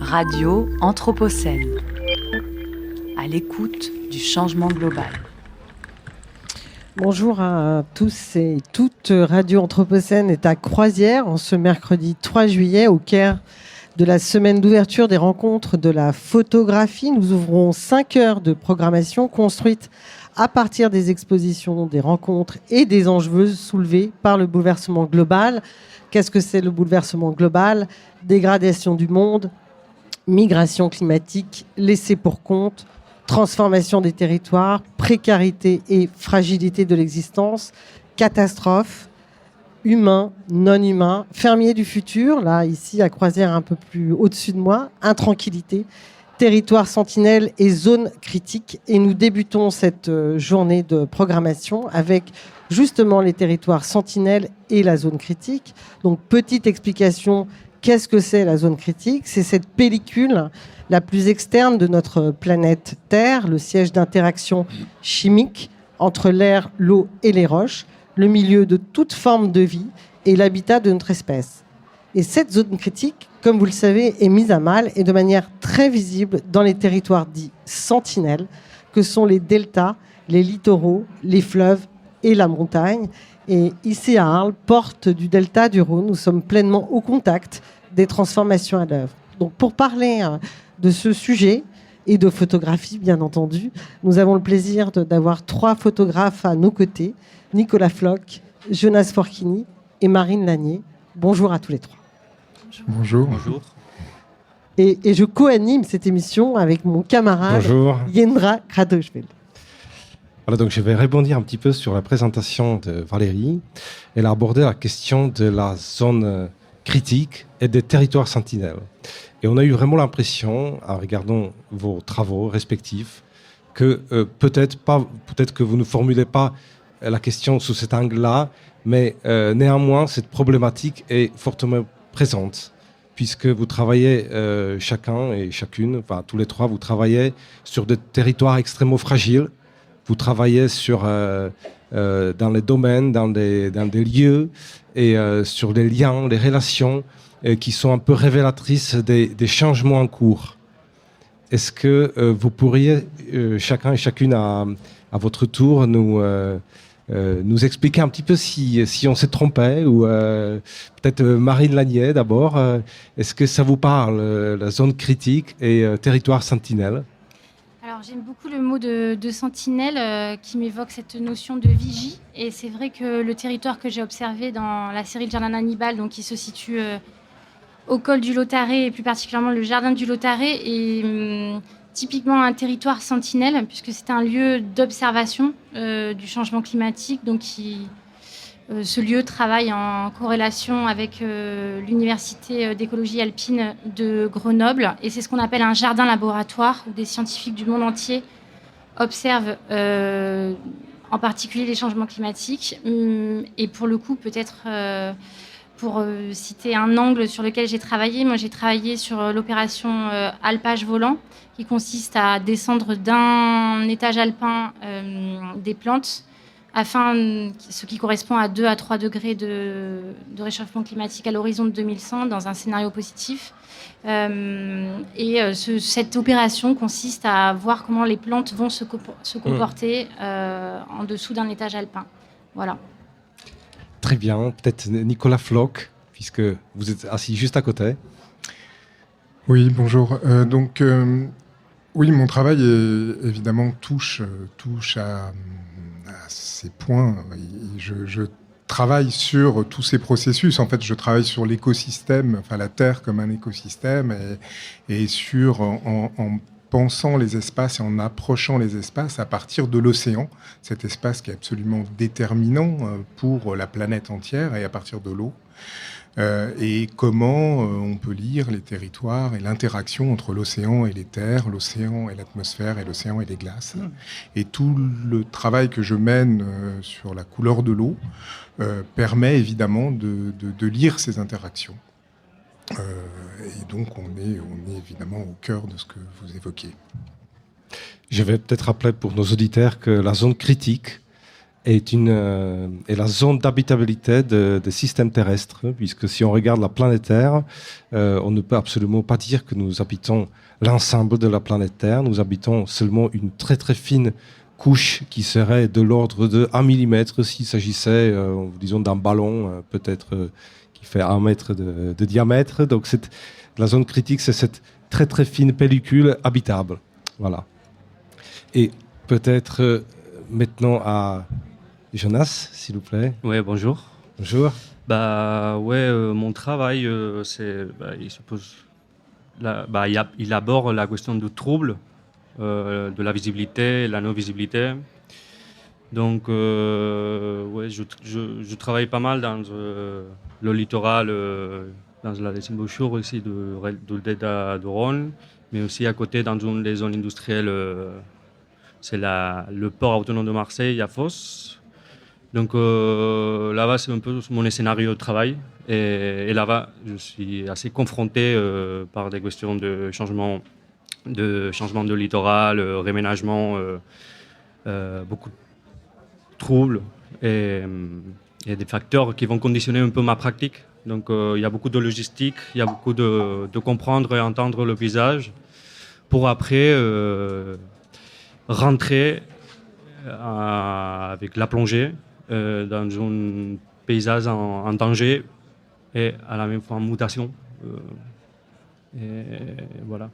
Radio Anthropocène, à l'écoute du changement global. Bonjour à tous et toutes. Radio Anthropocène est à Croisière en ce mercredi 3 juillet au Caire de la semaine d'ouverture des rencontres de la photographie. Nous ouvrons 5 heures de programmation construite à partir des expositions, des rencontres et des enjeux soulevés par le bouleversement global. Qu'est-ce que c'est le bouleversement global ? Dégradation du monde, migration climatique, laissé pour compte, transformation des territoires, précarité et fragilité de l'existence, catastrophe, humain, non humain, fermier du futur, là, ici, à Croisière, un peu plus au-dessus de moi, intranquillité, territoire sentinelle et zone critique. Et nous débutons cette journée de programmation avec justement les territoires sentinelles et la zone critique. Donc, petite explication, qu'est-ce que c'est la zone critique ? C'est cette pellicule la plus externe de notre planète Terre, le siège d'interaction chimique entre l'air, l'eau et les roches, le milieu de toute forme de vie et l'habitat de notre espèce. Et cette zone critique, comme vous le savez, est mise à mal et de manière très visible dans les territoires dits sentinelles, que sont les deltas, les littoraux, les fleuves et la montagne. Et ici à Arles, porte du delta du Rhône, nous sommes pleinement au contact des transformations à l'œuvre. Donc pour parler de ce sujet et de photographie, bien entendu, nous avons le plaisir d'avoir 3 photographes à nos côtés, Nicolas Floch, Jonas Forchini et Marine Lanier. Bonjour à tous les 3. Bonjour. Bonjour. Et je co-anime cette émission avec mon camarade Jendra Kratochvili. Voilà, donc je vais rebondir un petit peu sur la présentation de Valérie. Elle a abordé la question de la zone critique et des territoires sentinelles. Et on a eu vraiment l'impression, en regardant vos travaux respectifs, que peut-être que vous ne formulez pas la question sous cet angle-là, mais néanmoins, cette problématique est fortement présente, puisque vous travaillez chacun et chacune, enfin tous les 3, vous travaillez sur des territoires extrêmement fragiles. Vous travaillez dans les domaines, dans des lieux et sur les liens, les relations qui sont un peu révélatrices des changements en cours. Est-ce que vous pourriez, chacun et chacune à votre tour, nous expliquer un petit peu si on s'est trompé ou peut-être Marine Lanier d'abord. Est-ce que ça vous parle, la zone critique et territoire sentinelle ? Alors j'aime beaucoup le mot de sentinelle qui m'évoque cette notion de vigie. Et c'est vrai que le territoire que j'ai observé dans la série Le Jardin d'Hannibal, donc qui se situe au col du Lautaret et plus particulièrement le jardin du Lautaret, est typiquement un territoire sentinelle puisque c'est un lieu d'observation du changement climatique. Donc ce lieu travaille en corrélation avec l'Université d'écologie alpine de Grenoble. Et c'est ce qu'on appelle un jardin laboratoire où des scientifiques du monde entier observent en particulier les changements climatiques. Et pour le coup, peut-être pour citer un angle sur lequel j'ai travaillé, moi j'ai travaillé sur l'opération alpage volant qui consiste à descendre d'un étage alpin des plantes afin, ce qui correspond à 2 à 3 degrés de réchauffement climatique à l'horizon de 2100 dans un scénario positif. Cette opération consiste à voir comment les plantes vont se comporter en dessous d'un étage alpin. Voilà. Très bien. Peut-être Nicolas Floch, puisque vous êtes assis juste à côté. Oui, bonjour. Oui, mon travail évidemment touche à ces points. Je travaille sur tous ces processus. En fait, je travaille sur l'écosystème, enfin la Terre comme un écosystème, et en pensant les espaces et en approchant les espaces à partir de l'océan, cet espace qui est absolument déterminant pour la planète entière, et à partir de l'eau. Et comment on peut lire les territoires et l'interaction entre l'océan et les terres, l'océan et l'atmosphère, et l'océan et les glaces. Et tout le travail que je mène sur la couleur de l'eau permet évidemment de lire ces interactions. Et donc on est évidemment au cœur de ce que vous évoquiez. Je vais peut-être rappeler pour nos auditeurs que la zone critique est la zone d'habitabilité des systèmes terrestres, puisque si on regarde la planète Terre, on ne peut absolument pas dire que nous habitons l'ensemble de la planète Terre. Nous habitons seulement une très très fine couche qui serait de l'ordre de 1 mm s'il s'agissait, disons, d'un ballon peut-être qui fait 1 mètre de diamètre. Donc la zone critique, c'est cette très très fine pellicule habitable. Voilà. Et peut-être maintenant à Jonas, s'il vous plaît. Oui, bonjour. Bonjour. Mon travail, il aborde la question du trouble, de la visibilité, la non-visibilité. Donc, je travaille pas mal dans le littoral, dans la désimbouchure ici du delta du Rhône, mais aussi à côté dans une des zones industrielles, c'est le port autonome de Marseille à Fos. Donc là-bas, c'est un peu mon scénario de travail. Et là-bas, je suis assez confronté par des questions de changement de littoral, réménagement, beaucoup de troubles et des facteurs qui vont conditionner un peu ma pratique. Donc il y a beaucoup de logistique, il y a beaucoup de comprendre et entendre le paysage pour après rentrer avec la plongée dans un paysage en danger et à la même fois en mutation. Et voilà.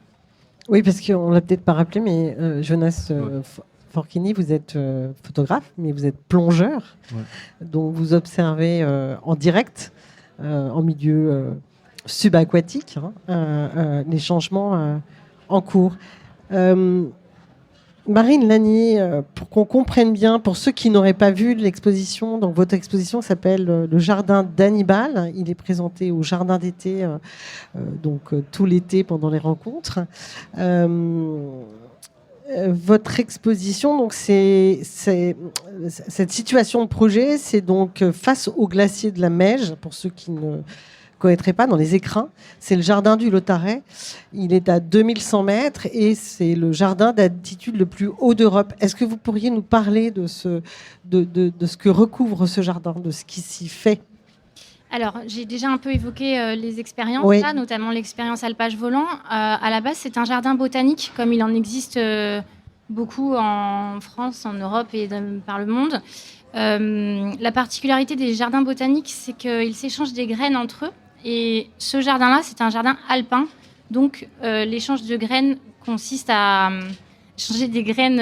Oui, parce qu'on ne l'a peut-être pas rappelé, mais Jonas Forchini, vous êtes photographe, mais vous êtes plongeur. Ouais. Donc vous observez en direct, en milieu subaquatique, les changements en cours. Marine Lanier, pour qu'on comprenne bien, pour ceux qui n'auraient pas vu l'exposition, donc votre exposition s'appelle Le Jardin d'Hannibal. Il est présenté au Jardin d'été, tout l'été pendant les rencontres. Votre exposition, donc cette situation de projet, c'est donc face au glacier de la Meije, pour ceux qui ne connaîtraient pas, dans les écrins. C'est le jardin du Lautaret. Il est à 2100 mètres et c'est le jardin d'altitude le plus haut d'Europe. Est-ce que vous pourriez nous parler de ce que recouvre ce jardin, de ce qui s'y fait ? Alors, j'ai déjà un peu évoqué les expériences, oui. Là, notamment l'expérience alpage volant. À la base, c'est un jardin botanique, comme il en existe beaucoup en France, en Europe et par le monde. La particularité des jardins botaniques, c'est qu'ils s'échangent des graines entre eux. Et ce jardin-là, c'est un jardin alpin. Donc, l'échange de graines consiste à échanger des graines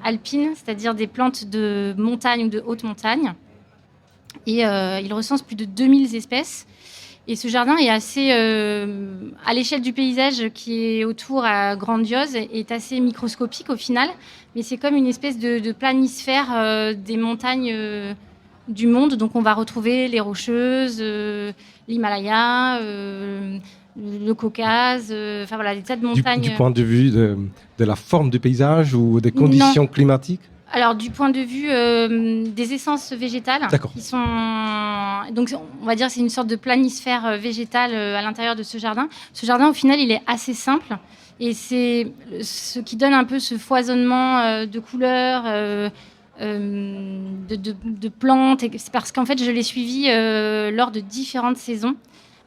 alpines, c'est-à-dire des plantes de montagne ou de haute montagne. Et il recense plus de 2000 espèces. Et ce jardin est assez, à l'échelle du paysage qui est autour, grandiose, est assez microscopique au final. Mais c'est comme une espèce de planisphère des montagnes du monde. Donc on va retrouver les Rocheuses, l'Himalaya, le Caucase, des tas de montagnes. Du point de vue de la forme du paysage ou des conditions climatiques ? Alors, du point de vue des essences végétales, qui sont... Donc, on va dire que c'est une sorte de planisphère végétale à l'intérieur de ce jardin. Ce jardin, au final, il est assez simple. Et c'est ce qui donne un peu ce foisonnement de couleurs, de plantes. Et c'est parce qu'en fait, je l'ai suivi lors de différentes saisons,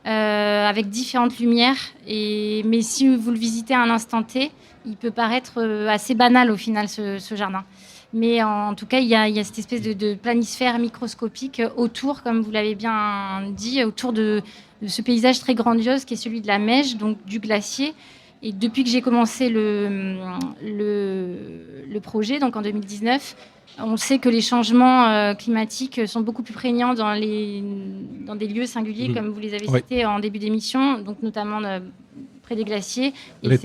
avec différentes lumières. Mais si vous le visitez à un instant T, il peut paraître assez banal, au final, ce jardin. Mais en tout cas, il y a cette espèce de planisphère microscopique autour, comme vous l'avez bien dit, autour de ce paysage très grandiose qui est celui de la Meije, donc du glacier. Et depuis que j'ai commencé le projet, donc en 2019, on sait que les changements climatiques sont beaucoup plus prégnants dans des lieux singuliers, comme vous les avez cités en début d'émission, donc notamment près des glaciers. Et les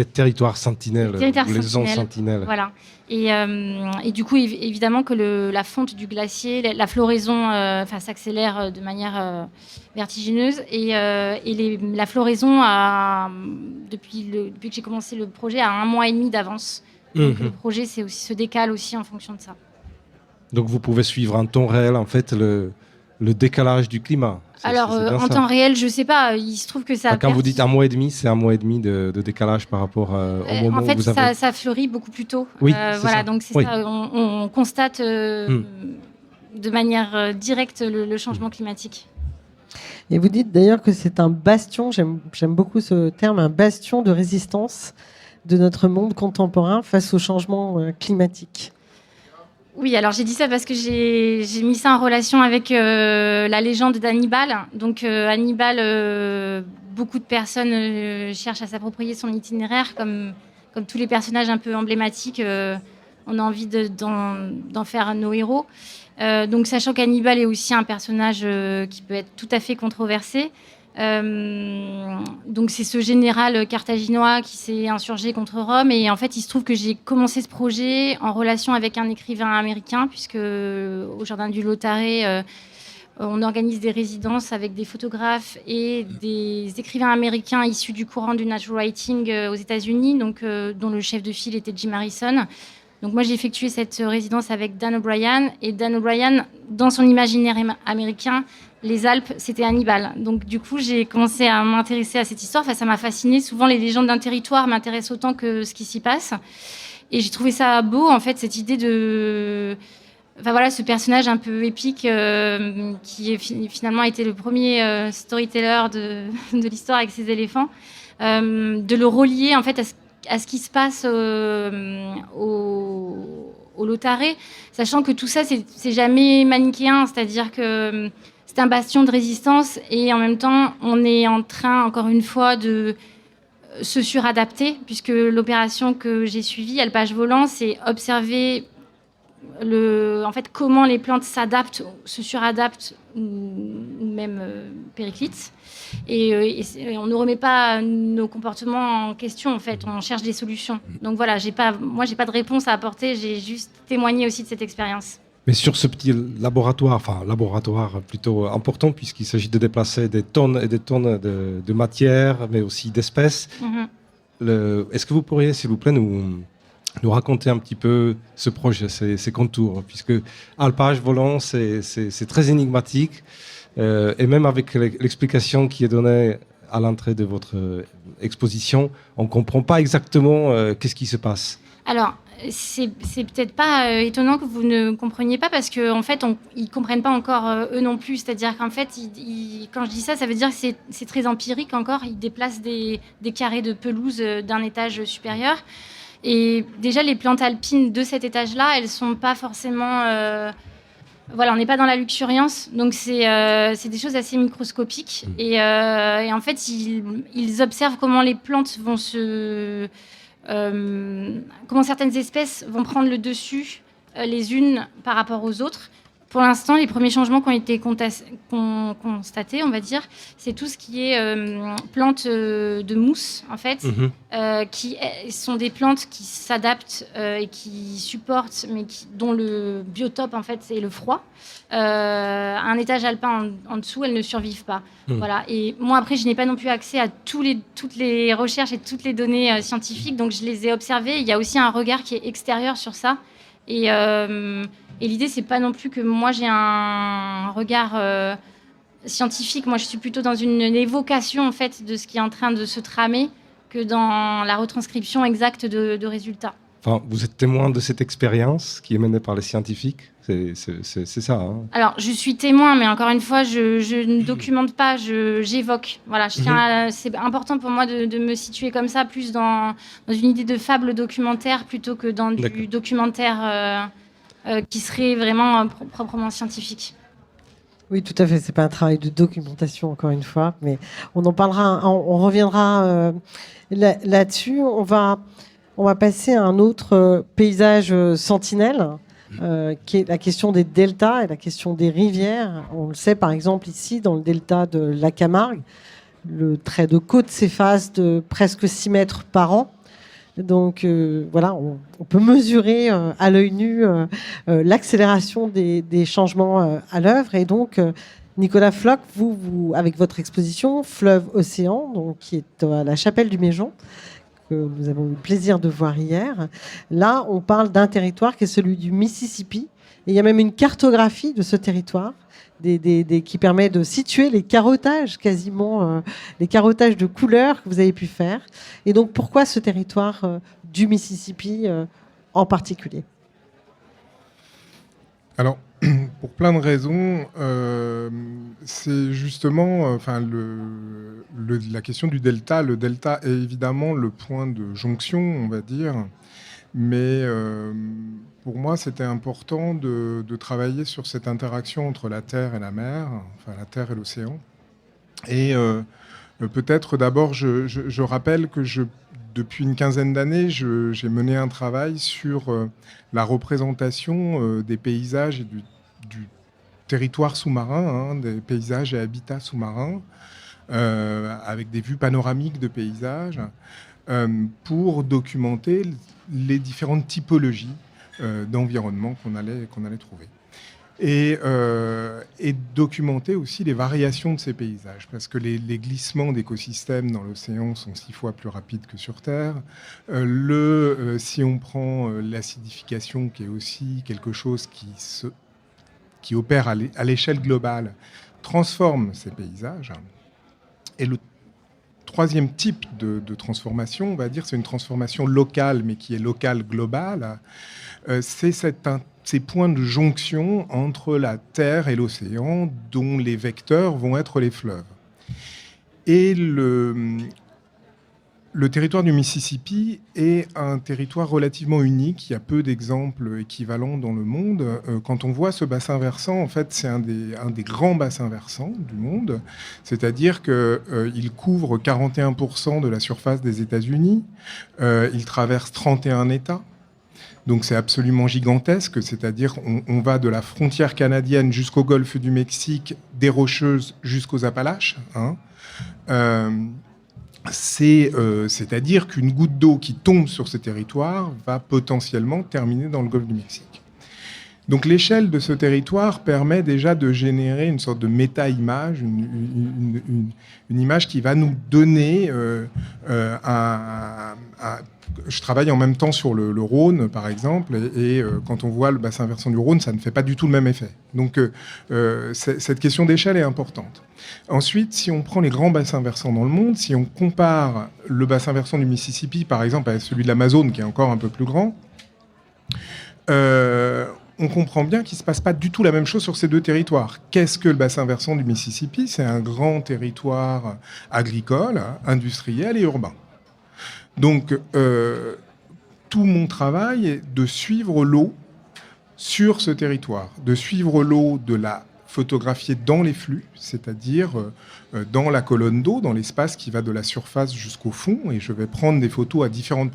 territoires sentinelles, les zones sentinelles. Voilà. Et du coup, évidemment que la fonte du glacier, la floraison s'accélère de manière vertigineuse. Et la floraison, depuis que j'ai commencé le projet, a 1 mois et demi d'avance. Donc le projet se décale aussi en fonction de ça. Donc vous pouvez suivre en temps réel en fait le décalage du climat. Alors, C'est bien en ça. temps réel, je sais pas. Il se trouve que ça. Quand vous dites 1 mois et demi, c'est 1 mois et demi de décalage par rapport au moment En fait, où vous avez... ça fleurit beaucoup plus tôt. Oui, c'est voilà, ça. donc c'est Oui. ça. On constate de manière directe le changement climatique. Et vous dites d'ailleurs que c'est un bastion, j'aime beaucoup ce terme, un bastion de résistance de notre monde contemporain face au changement climatique. Oui, alors j'ai dit ça parce que j'ai mis ça en relation avec la légende d'Hannibal. Donc Hannibal, beaucoup de personnes cherchent à s'approprier son itinéraire, comme tous les personnages un peu emblématiques, on a envie d'en faire nos héros. Donc sachant qu'Hannibal est aussi un personnage qui peut être tout à fait controversé. Donc c'est ce général carthaginois qui s'est insurgé contre Rome, et en fait il se trouve que j'ai commencé ce projet en relation avec un écrivain américain, puisque au jardin du Lautréamont on organise des résidences avec des photographes et des écrivains américains issus du courant du natural writing aux États-Unis, donc dont le chef de file était Jim Harrison. Donc moi j'ai effectué cette résidence avec Dan O'Brien, et Dan O'Brien, dans son imaginaire américain, les Alpes, c'était Hannibal. Donc du coup, j'ai commencé à m'intéresser à cette histoire. Enfin, ça m'a fascinée. Souvent, les légendes d'un territoire m'intéressent autant que ce qui s'y passe. Et j'ai trouvé ça beau, en fait, cette idée de... Enfin voilà, ce personnage un peu épique qui finalement été le premier storyteller de l'histoire avec ses éléphants, de le relier en fait à ce qui se passe au Lautréamont, sachant que tout ça, c'est jamais manichéen, c'est-à-dire que c'est un bastion de résistance et en même temps, on est en train, encore une fois, de se suradapter, puisque l'opération que j'ai suivie, Alpage Volant, c'est observer en fait, comment les plantes s'adaptent, se suradaptent ou même périclitent. Et on ne remet pas nos comportements en question, en fait, on cherche des solutions. Donc voilà, moi, j'ai pas de réponse à apporter, j'ai juste témoigné aussi de cette expérience. Mais sur ce petit laboratoire plutôt important, puisqu'il s'agit de déplacer des tonnes et des tonnes de matière, mais aussi d'espèces, est-ce que vous pourriez, s'il vous plaît, nous raconter un petit peu ce projet, ses contours, puisque Alpage Volant, c'est très énigmatique, et même avec l'explication qui est donnée à l'entrée de votre exposition, on ne comprend pas exactement qu'est-ce qui se passe. Alors, c'est peut-être pas étonnant que vous ne compreniez pas, parce qu'en fait, ils comprennent pas encore eux non plus. C'est-à-dire qu'en fait, quand je dis ça, ça veut dire que c'est très empirique encore. Ils déplacent des carrés de pelouse d'un étage supérieur. Et déjà, les plantes alpines de cet étage-là, elles sont pas forcément... Voilà, on n'est pas dans la luxuriance, donc c'est des choses assez microscopiques. Et en fait, ils observent comment les plantes vont comment certaines espèces vont prendre le dessus les unes par rapport aux autres. Pour l'instant, les premiers changements qui ont été constatés, on va dire, c'est tout ce qui est plantes de mousse, en fait, qui sont des plantes qui s'adaptent et qui supportent, mais dont le biotope, en fait, c'est le froid. Un étage alpin en dessous, elles ne survivent pas. Voilà. Et moi, après, je n'ai pas non plus accès à toutes les recherches et toutes les données scientifiques, donc je les ai observées. Il y a aussi un regard qui est extérieur sur ça. Et l'idée, c'est pas non plus que moi j'ai un regard scientifique. Moi, je suis plutôt dans une évocation en fait de ce qui est en train de se tramer que dans la retranscription exacte de résultats. Enfin, vous êtes témoin de cette expérience qui est menée par les scientifiques. C'est ça. Hein. Alors, je suis témoin, mais encore une fois, je ne documente pas, j'évoque. Voilà, c'est important pour moi de me situer comme ça, plus dans une idée de fable documentaire plutôt que dans du documentaire qui serait vraiment proprement scientifique. Oui, tout à fait. C'est pas un travail de documentation, encore une fois, mais on en parlera, on reviendra là-dessus. On va passer à un autre paysage sentinelle, qui est la question des deltas et la question des rivières. On le sait, par exemple, ici, dans le delta de la Camargue, le trait de côte s'efface de presque 6 mètres par an. Donc voilà, on peut mesurer à l'œil nu l'accélération des changements à l'œuvre. Et donc, Nicolas Floch, vous, avec votre exposition Fleuve-Océan, donc, qui est à la Chapelle du Méjon, que nous avons eu le plaisir de voir hier, là, on parle d'un territoire qui est celui du Mississippi Et il y a même une cartographie de ce territoire qui permet de situer les carottages quasiment, les carottages de couleurs que vous avez pu faire. Et donc pourquoi ce territoire du Mississippi en particulier ? Alors, pour plein de raisons, c'est justement la question du delta. Le delta est évidemment le point de jonction, on va dire, mais pour moi, c'était important de travailler sur cette interaction entre la Terre et la mer, enfin la Terre et l'océan. Et peut-être d'abord, je rappelle que depuis une quinzaine d'années, j'ai mené un travail sur la représentation des paysages et du territoire sous-marin, des paysages et habitats sous-marins, avec des vues panoramiques de paysages, pour documenter les différentes typologies d'environnement qu'on allait trouver. Et documenter aussi les variations de ces paysages, parce que les glissements d'écosystèmes dans l'océan sont 6 fois plus rapides que sur Terre. Si on prend l'acidification, qui est aussi quelque chose qui opère à l'échelle globale, transforme ces paysages. Et le troisième type de transformation, on va dire, c'est une transformation locale, mais qui est locale globale. C'est ces points de jonction entre la Terre et l'océan, dont les vecteurs vont être les fleuves. Et le territoire du Mississippi est un territoire relativement unique. Il y a peu d'exemples équivalents dans le monde. Quand on voit ce bassin versant, en fait, c'est un des grands bassins versants du monde. C'est-à-dire qu'il couvre 41% de la surface des États-Unis. Il traverse 31 États. Donc c'est absolument gigantesque, c'est-à-dire on va de la frontière canadienne jusqu'au golfe du Mexique, des Rocheuses jusqu'aux Appalaches. C'est-à-dire qu'une goutte d'eau qui tombe sur ce territoire va potentiellement terminer dans le golfe du Mexique. Donc l'échelle de ce territoire permet déjà de générer une sorte de méta-image, une image qui va nous donner je travaille en même temps sur le Rhône, par exemple, et quand on voit le bassin versant du Rhône, ça ne fait pas du tout le même effet. Donc cette question d'échelle est importante. Ensuite, si on prend les grands bassins versants dans le monde, si on compare le bassin versant du Mississippi, par exemple, avec celui de l'Amazone, qui est encore un peu plus grand, on comprend bien qu'il ne se passe pas du tout la même chose sur ces deux territoires. Qu'est-ce que le bassin versant du Mississippi ? C'est un grand territoire agricole, industriel et urbain. Donc, tout mon travail est de suivre l'eau sur ce territoire, de suivre l'eau, de la photographier dans les flux, c'est-à-dire dans la colonne d'eau, dans l'espace qui va de la surface jusqu'au fond, et je vais prendre des photos à différentes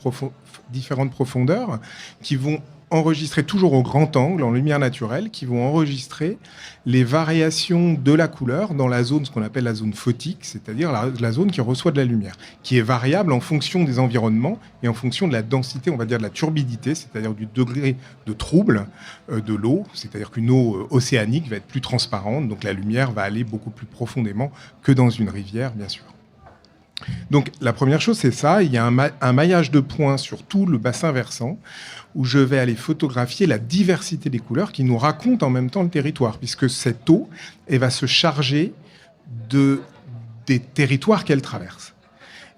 profondeurs qui vont enregistrer toujours au grand angle, en lumière naturelle, qui vont enregistrer les variations de la couleur dans la zone, ce qu'on appelle la zone photique, c'est-à-dire la zone qui reçoit de la lumière, qui est variable en fonction des environnements et en fonction de la densité, on va dire de la turbidité, c'est-à-dire du degré de trouble de l'eau, c'est-à-dire qu'une eau océanique va être plus transparente, donc la lumière va aller beaucoup plus profondément que dans une rivière, bien sûr. Donc la première chose, c'est ça, il y a un maillage de points sur tout le bassin versant, où je vais aller photographier la diversité des couleurs qui nous racontent en même temps le territoire, puisque cette eau, elle va se charger des territoires qu'elle traverse.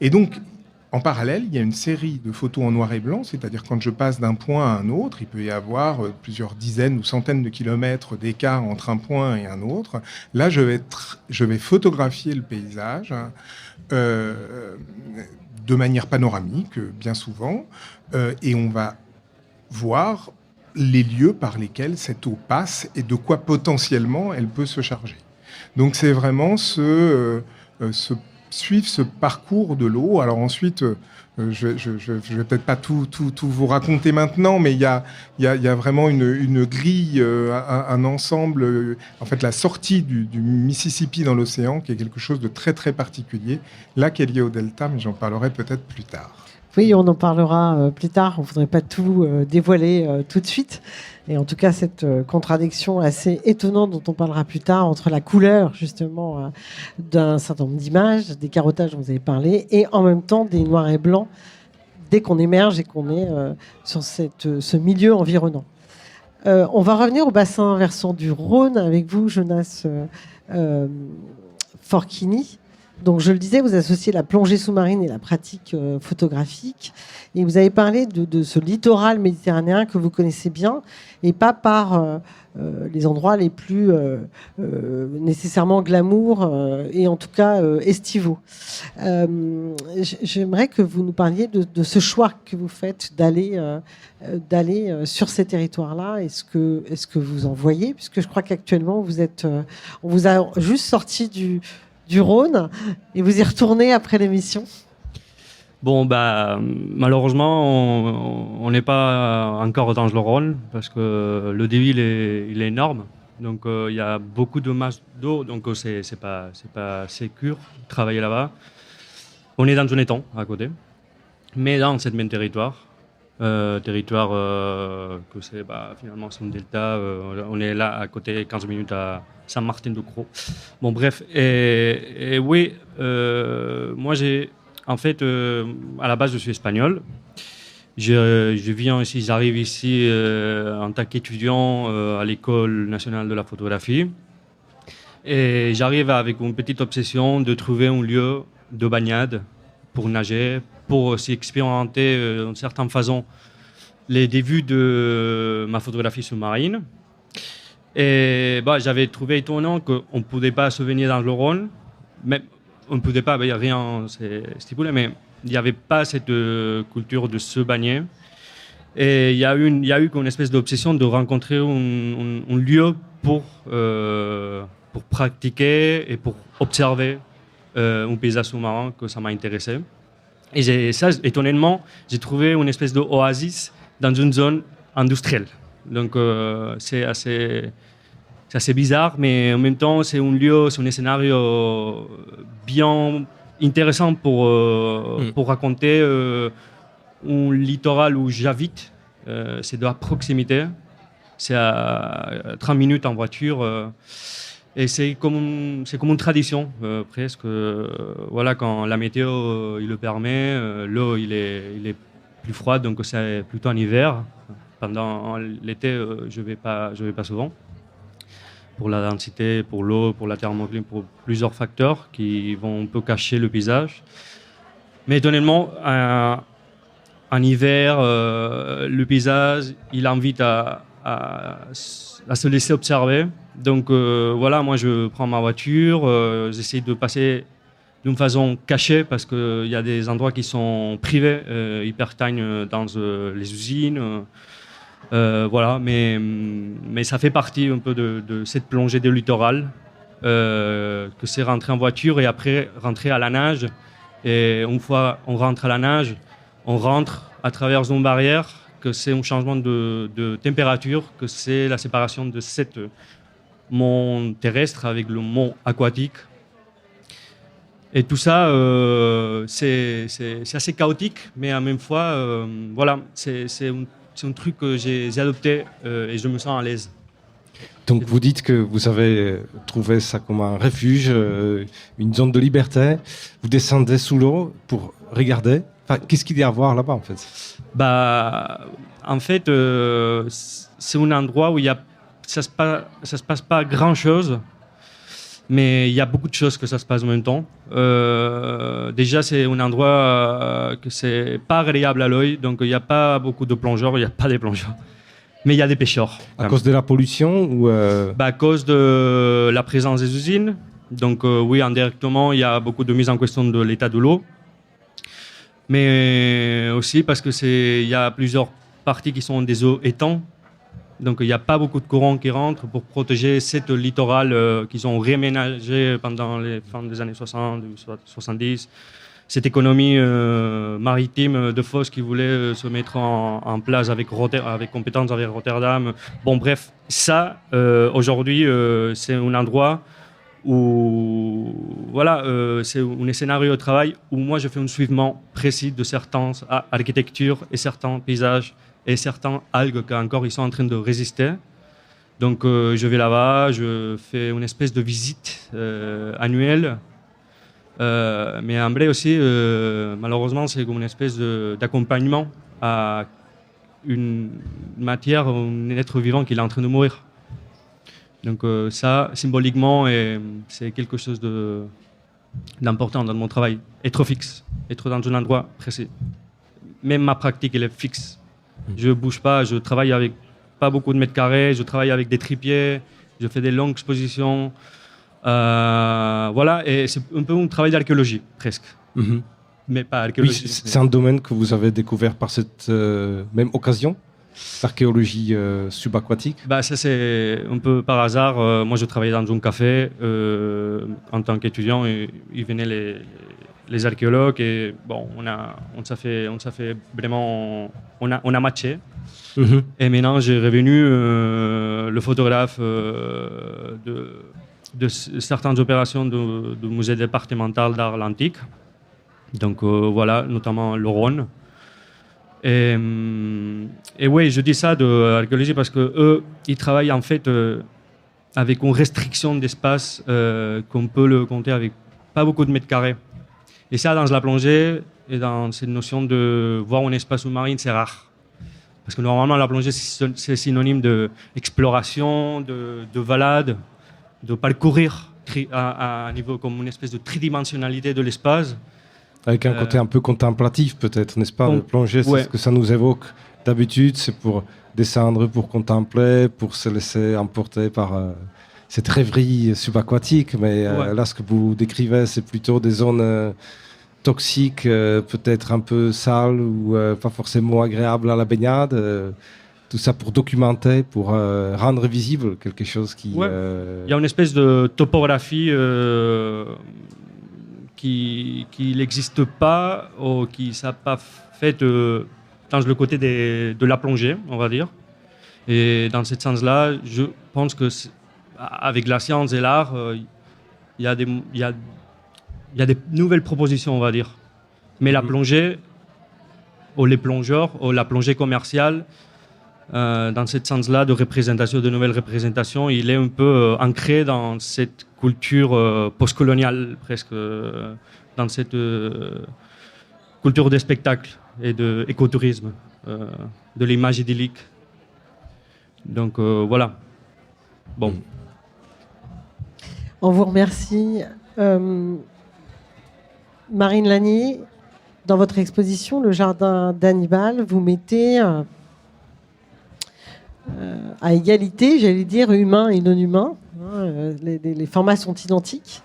Et donc, en parallèle, il y a une série de photos en noir et blanc, c'est-à-dire quand je passe d'un point à un autre, il peut y avoir plusieurs dizaines ou centaines de kilomètres d'écart entre un point et un autre. Là, je vais photographier le paysage de manière panoramique, bien souvent, et on va voir les lieux par lesquels cette eau passe et de quoi potentiellement elle peut se charger. Donc c'est vraiment suivre ce parcours de l'eau. Alors ensuite, je vais peut-être pas tout vous raconter maintenant, mais il y a vraiment une grille, un ensemble, en fait la sortie du Mississippi dans l'océan, qui est quelque chose de très très particulier, là qui est lié au delta, mais j'en parlerai peut-être plus tard. Oui, on en parlera plus tard. On ne voudrait pas tout dévoiler tout de suite. Et en tout cas, cette contradiction assez étonnante dont on parlera plus tard entre la couleur, justement, d'un certain nombre d'images, des carottages dont vous avez parlé, et en même temps des noirs et blancs dès qu'on émerge et qu'on est sur ce milieu environnant. On va revenir au bassin versant du Rhône avec vous, Jonas Forchini. Donc, je le disais, vous associez la plongée sous-marine et la pratique photographique. Et vous avez parlé de ce littoral méditerranéen que vous connaissez bien, et pas par les endroits les plus nécessairement glamour, et en tout cas estivaux. J'aimerais que vous nous parliez de ce choix que vous faites d'aller sur ces territoires-là. Est-ce que vous en voyez? Puisque je crois qu'actuellement, on vous a juste sorti du Rhône et vous y retournez après l'émission. Bon, malheureusement, on n'est pas encore dans le Rhône parce que le débit il est énorme. Donc, il y a beaucoup de masse d'eau, donc c'est pas sécure de travailler là-bas. On est dans un étang à côté, mais dans ce même territoire. Que c'est finalement c'est un delta. On est là à côté, 15 minutes à Saint-Martin-de-Croix. Bon, bref, et oui, moi en fait, à la base, je suis espagnol. Je viens ici, j'arrive ici en tant qu'étudiant à l'École nationale de la photographie. Et j'arrive avec une petite obsession de trouver un lieu de baignade pour nager, pour aussi expérimenter d'une certaine façon les débuts de ma photographie sous-marine. Et j'avais trouvé étonnant qu'on ne pouvait pas se baigner dans le Rhône, mais on ne pouvait pas, il n'y a rien stipulé, mais il n'y avait pas cette culture de se baigner. Et il y a eu une espèce d'obsession de rencontrer un lieu pour pratiquer et pour observer un paysage sous-marin que ça m'a intéressé. Et étonnamment, j'ai trouvé une espèce d'oasis dans une zone industrielle. Donc c'est assez bizarre, mais en même temps, c'est un scénario bien intéressant pour raconter un littoral où j'habite. C'est de la proximité. C'est à 30 minutes en voiture. Et c'est comme une tradition, presque. Voilà, quand la météo il le permet, l'eau il est plus froide, donc c'est plutôt en hiver. Pendant l'été, je vais pas souvent. Pour la densité, pour l'eau, pour la thermocline, pour plusieurs facteurs qui vont un peu cacher le paysage. Mais étonnamment, en hiver, le paysage, il invite à se laisser observer. Donc voilà, moi je prends ma voiture, j'essaie de passer d'une façon cachée parce qu'il y a des endroits qui sont privés, hyper-tagne dans les usines. Voilà, mais ça fait partie un peu de cette plongée de littoral, que c'est rentrer en voiture et après rentrer à la nage. Et une fois on rentre à la nage, on rentre à travers une barrière, que c'est un changement de température, que c'est la séparation de cette mont terrestre avec le mont aquatique. Et tout ça, c'est assez chaotique, mais en même fois, voilà, c'est un truc que j'ai adopté et je me sens à l'aise. Donc vous dites que vous avez trouvé ça comme un refuge, une zone de liberté. Vous descendez sous l'eau pour regarder. Enfin, qu'est-ce qu'il y a à voir là-bas en fait? En fait, c'est un endroit où ça se passe pas grand-chose, mais il y a beaucoup de choses que ça se passe en même temps. Déjà, c'est un endroit que c'est pas agréable à l'œil, donc il n'y a pas beaucoup de plongeurs, il n'y a pas des plongeurs, mais il y a des pêcheurs. À cause de la pollution ou À cause de la présence des usines. Donc oui, indirectement, il y a beaucoup de mise en question de l'état de l'eau, mais aussi parce que il y a plusieurs parties qui sont des eaux étangs. Donc il n'y a pas beaucoup de courant qui rentre pour protéger cette littoral qu'ils ont réaménagé pendant les fins des années 60, 70. Cette économie maritime de fosse qui voulait se mettre en place avec compétences avec Rotterdam. Bon bref, ça aujourd'hui c'est un endroit où voilà, c'est un scénario de travail où moi je fais un suivement précis de certaines architectures et certains paysages et certains algues qui encore ils sont en train de résister. Donc je vais là-bas, je fais une espèce de visite annuelle. Mais en vrai aussi, malheureusement, c'est comme une espèce d'accompagnement à une matière, un être vivant qui est en train de mourir. Donc ça, symboliquement, c'est quelque chose d'important dans mon travail. Être fixe, être dans un endroit précis. Même ma pratique, elle est fixe. Je ne bouge pas, je travaille avec pas beaucoup de mètres carrés, je travaille avec des trépieds, je fais des longues expositions. Voilà, et c'est un peu un travail d'archéologie, presque. Mhm. Mais pas Oui, archéologie. c'est un domaine que vous avez découvert par cette même occasion, l'archéologie subaquatique. Bah, ça, c'est un peu par hasard. Moi, je travaillais dans un café en tant qu'étudiant et il venaient les archéologues et bon, on s'est fait vraiment, on a matché. Mhm. Et maintenant, j'ai revenu le photographe de certaines opérations du musée départemental d'art antique. Donc voilà, notamment le Rhône. Et oui, je dis ça de l'archéologie parce que eux, ils travaillent en fait avec une restriction d'espace qu'on peut le compter avec pas beaucoup de mètres carrés. Et ça, dans la plongée et dans cette notion de voir un espace sous-marin, c'est rare. Parce que normalement, la plongée, c'est synonyme d'exploration, de balade, de parcourir à un niveau comme une espèce de tridimensionnalité de l'espace. Avec un côté un peu contemplatif peut-être, n'est-ce pas? Bon, Le plonger, c'est ouais. ce que ça nous évoque. D'habitude, c'est pour descendre, pour contempler, pour se laisser emporter par cette rêverie subaquatique. Mais Ouais. là, ce que vous décrivez, c'est plutôt des zones toxiques, peut-être un peu sales ou pas forcément agréables à la baignade. Tout ça pour documenter, pour rendre visible quelque chose qui... Ouais. Il y a une espèce de topographie qui n'existe pas ou qui ne s'est pas faite dans le côté de la plongée, on va dire. Et dans ce sens-là, je pense que avec la science et l'art, il y a des nouvelles propositions, on va dire. Mais la plongée, ou les plongeurs, ou la plongée commerciale, dans ce sens-là de représentation, de nouvelles représentations, il est un peu ancré dans cette culture postcoloniale, presque, dans cette culture des spectacles et de l'écotourisme, de l'image idyllique. Donc voilà. Bon. On vous remercie. Marine Lanier, dans votre exposition, le jardin d'Hannibal, vous mettez à égalité, j'allais dire, humain et non humain. Les formats sont identiques.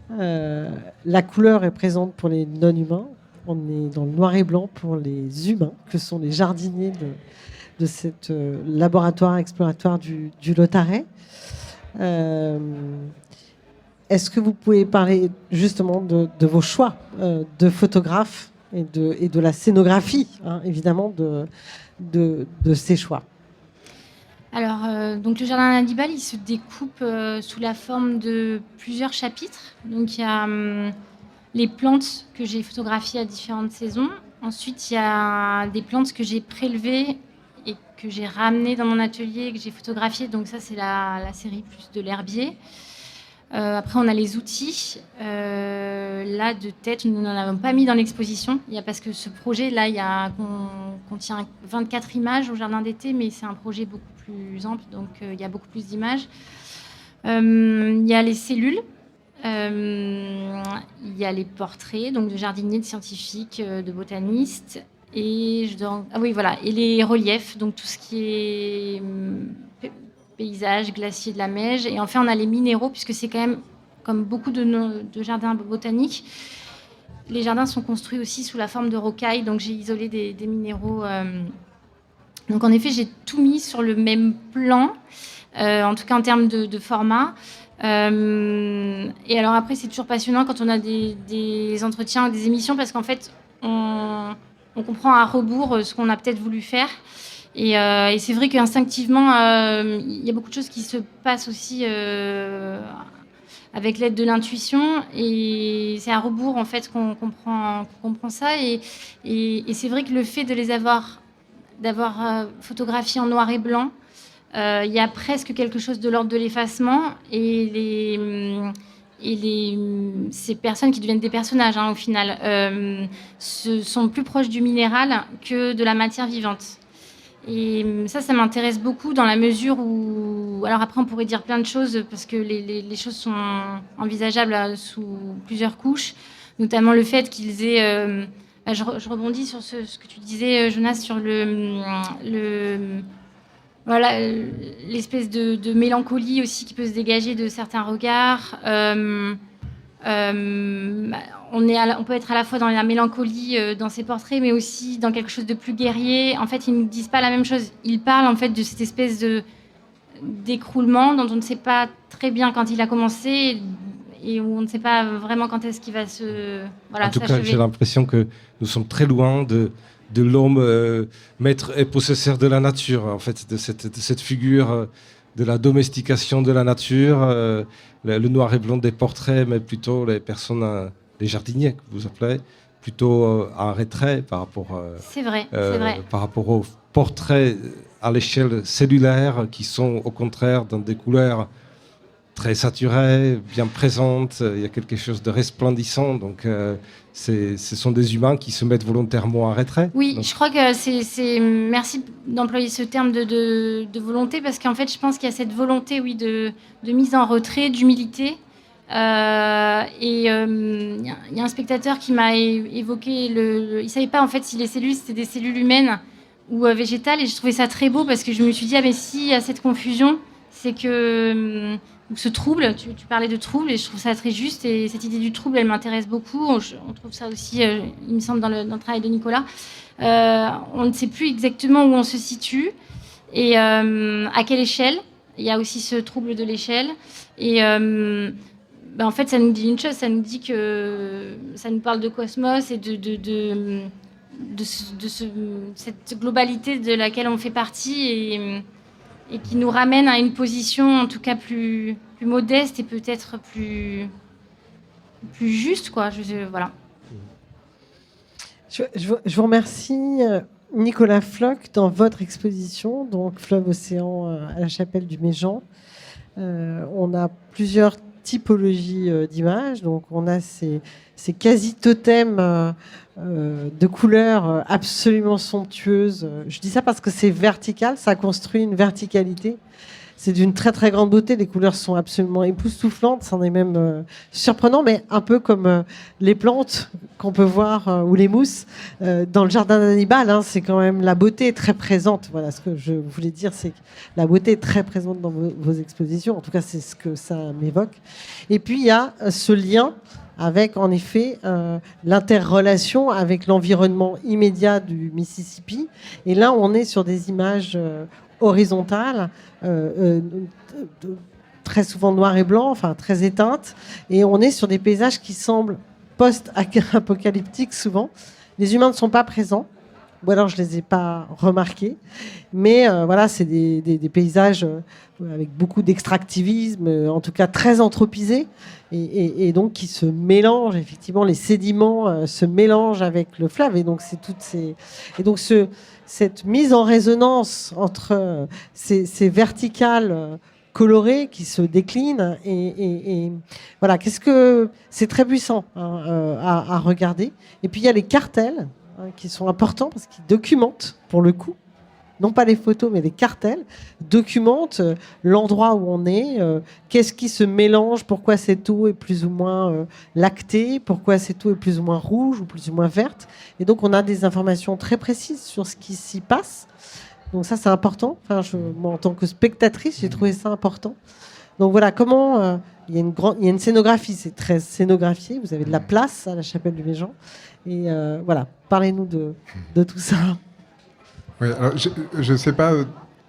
La couleur est présente pour les non-humains. On est dans le noir et blanc pour les humains, que sont les jardiniers de ce laboratoire exploratoire du Lautaret. Est-ce que vous pouvez parler justement de vos choix de photographe et de la scénographie, hein, évidemment, de ces choix? Alors, donc le jardin d'Hannibal, il se découpe sous la forme de plusieurs chapitres. Donc, il y a les plantes que j'ai photographiées à différentes saisons. Ensuite, il y a des plantes que j'ai prélevées et que j'ai ramenées dans mon atelier, que j'ai photographiées. Donc, ça, c'est la série plus de l'herbier. Après, on a les outils. Là, de tête, nous n'en avons pas mis dans l'exposition. Parce que ce projet, là, contient 24 images au jardin d'été, mais c'est un projet beaucoup plus ample, donc il y a beaucoup plus d'images. Il y a les cellules. Il y a les portraits, donc de jardiniers, de scientifiques, de botanistes. Et les reliefs, donc tout ce qui est paysage, glacier de la Meije. Et enfin, on a les minéraux, puisque c'est quand même, comme beaucoup de jardins botaniques, les jardins sont construits aussi sous la forme de rocailles. Donc, j'ai isolé des minéraux. Donc, en effet, j'ai tout mis sur le même plan, en tout cas en termes de format. Et alors après, c'est toujours passionnant quand on a des entretiens, des émissions, parce qu'en fait, on comprend à rebours ce qu'on a peut-être voulu faire. Et c'est vrai qu'instinctivement, il y a beaucoup de choses qui se passent aussi avec l'aide de l'intuition. Et c'est à rebours, en fait, qu'on comprend ça. Et c'est vrai que le fait de les d'avoir photographiés en noir et blanc, il y a presque quelque chose de l'ordre de l'effacement. Ces personnes qui deviennent des personnages, hein, au final, sont plus proches du minéral que de la matière vivante. Et ça m'intéresse beaucoup dans la mesure où... Alors après, on pourrait dire plein de choses parce que les choses sont envisageables sous plusieurs couches, notamment le fait qu'ils aient... je rebondis sur ce que tu disais, Jonas, sur voilà, l'espèce de mélancolie aussi qui peut se dégager de certains regards. On peut être à la fois dans la mélancolie dans ces portraits, mais aussi dans quelque chose de plus guerrier. En fait, ils ne disent pas la même chose. Ils parlent en fait de cette espèce d'écroulement dont on ne sait pas très bien quand il a commencé et où on ne sait pas vraiment quand est-ce qu'il va se en tout cas, j'ai l'impression que nous sommes très loin de l'homme maître et possesseur de la nature, en fait, de cette figure de la domestication de la nature, le noir et blanc des portraits, mais plutôt les personnes, les jardiniers que vous appelez, plutôt en retrait par rapport, c'est vrai. Par rapport aux portraits à l'échelle cellulaire qui sont au contraire dans des couleurs très saturées, bien présentes. Il y a quelque chose de resplendissant, donc ce sont des humains qui se mettent volontairement en retrait. Oui, donc. Je crois que c'est merci d'employer ce terme de volonté, parce qu'en fait, je pense qu'il y a cette volonté, oui, de mise en retrait, d'humilité. Il y a un spectateur qui m'a évoqué il ne savait pas en fait si les cellules c'était des cellules humaines ou végétales, et je trouvais ça très beau parce que je me suis dit mais s'il y a cette confusion, c'est que ce trouble, tu parlais de trouble, et je trouve ça très juste, et cette idée du trouble, elle m'intéresse beaucoup. On trouve ça aussi, il me semble, dans le travail de Nicolas. On ne sait plus exactement où on se situe et à quelle échelle. Il y a aussi ce trouble de l'échelle, et en fait, ça nous dit une chose, ça nous dit que ça nous parle de cosmos et de cette globalité de laquelle on fait partie, et qui nous ramène à une position en tout cas plus modeste et peut-être plus juste, quoi. Voilà. Je vous remercie, Nicolas Floch, dans votre exposition, donc Fleuve Océan à la Chapelle du Méjean. On a plusieurs typologies d'images. Donc on a ces quasi-totems de couleurs absolument somptueuses. Je dis ça parce que c'est vertical, ça construit une verticalité. C'est d'une très très grande beauté, les couleurs sont absolument époustouflantes, c'en est même surprenant, mais un peu comme les plantes qu'on peut voir, ou les mousses dans le jardin d'Hannibal, hein, c'est quand même, la beauté est très présente. Voilà, ce que je voulais dire, c'est que la beauté est très présente dans vos expositions, en tout cas c'est ce que ça m'évoque. Et puis il y a ce lien avec en effet l'interrelation avec l'environnement immédiat du Mississippi, et là on est sur des images horizontales, très souvent noir et blanc, enfin très éteintes, et on est sur des paysages qui semblent post-apocalyptiques souvent. Les humains ne sont pas présents, ou alors je les ai pas remarqués, mais voilà, c'est des paysages avec beaucoup d'extractivisme, en tout cas très anthropisés, et donc qui se mélangent, effectivement, les sédiments se mélangent avec le fleuve, et donc c'est toutes ces... Et donc cette mise en résonance entre ces verticales colorées qui se déclinent, et voilà, c'est très puissant, hein, à regarder. Et puis il y a les cartels, hein, qui sont importants parce qu'ils documentent, pour le coup, non pas les photos, mais les cartels, documentent l'endroit où on est, qu'est-ce qui se mélange, pourquoi cette eau est plus ou moins lactée, pourquoi cette eau est plus ou moins rouge ou plus ou moins verte. Et donc, on a des informations très précises sur ce qui s'y passe. Donc ça, c'est important. Enfin, moi, en tant que spectatrice, j'ai trouvé ça important. Donc voilà, comment... il y a une scénographie, c'est très scénographié. Vous avez de la place à la Chapelle du Méjean. Et voilà, parlez-nous de tout ça. Oui, alors je ne sais pas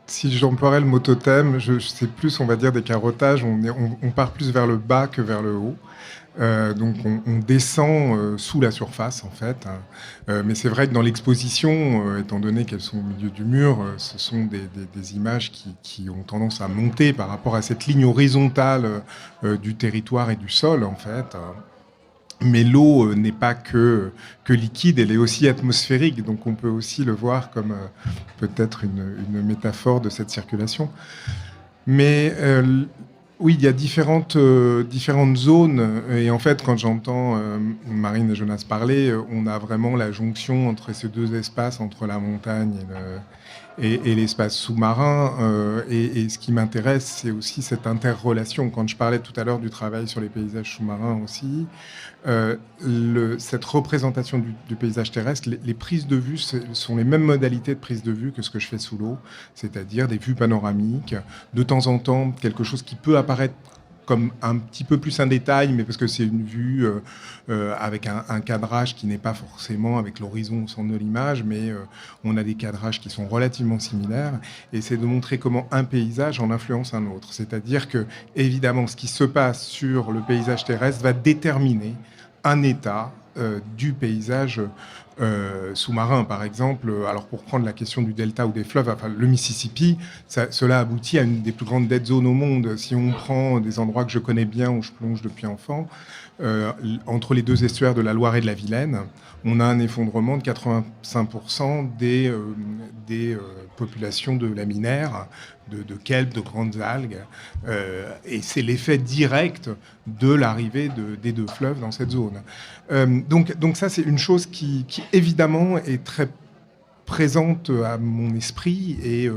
si j'emploierais le mot totem. C'est plus, on va dire, des carottages. On part plus vers le bas que vers le haut. Donc on descend sous la surface, en fait. Mais c'est vrai que dans l'exposition, étant donné qu'elles sont au milieu du mur, ce sont des images qui ont tendance à monter par rapport à cette ligne horizontale du territoire et du sol, en fait. Mais l'eau n'est pas que liquide, elle est aussi atmosphérique, donc on peut aussi le voir comme peut-être une métaphore de cette circulation. Mais oui, il y a différentes zones, et en fait, quand j'entends Marine et Jonas parler, on a vraiment la jonction entre ces deux espaces, entre la montagne et l'espace sous-marin. Et ce qui m'intéresse, c'est aussi cette interrelation. Quand je parlais tout à l'heure du travail sur les paysages sous-marins aussi, cette représentation du paysage terrestre, les prises de vue sont les mêmes modalités de prise de vue que ce que je fais sous l'eau, c'est-à-dire des vues panoramiques, de temps en temps quelque chose qui peut apparaître comme un petit peu plus un détail, mais parce que c'est une vue avec un cadrage qui n'est pas forcément avec l'horizon au centre de l'image, mais on a des cadrages qui sont relativement similaires, et c'est de montrer comment un paysage en influence un autre. C'est-à-dire que, évidemment, ce qui se passe sur le paysage terrestre va déterminer un état du paysage sous-marin, par exemple. Alors, pour prendre la question du delta ou des fleuves, enfin, le Mississippi, cela aboutit à une des plus grandes dead zones au monde. Si on prend des endroits que je connais bien, où je plonge depuis enfant, entre les deux estuaires de la Loire et de la Vilaine, on a un effondrement de 85% des populations de laminaires, de kelp, de grandes algues. Et c'est l'effet direct de l'arrivée des deux fleuves dans cette zone. Donc ça, c'est une chose qui évidemment est très présente à mon esprit, et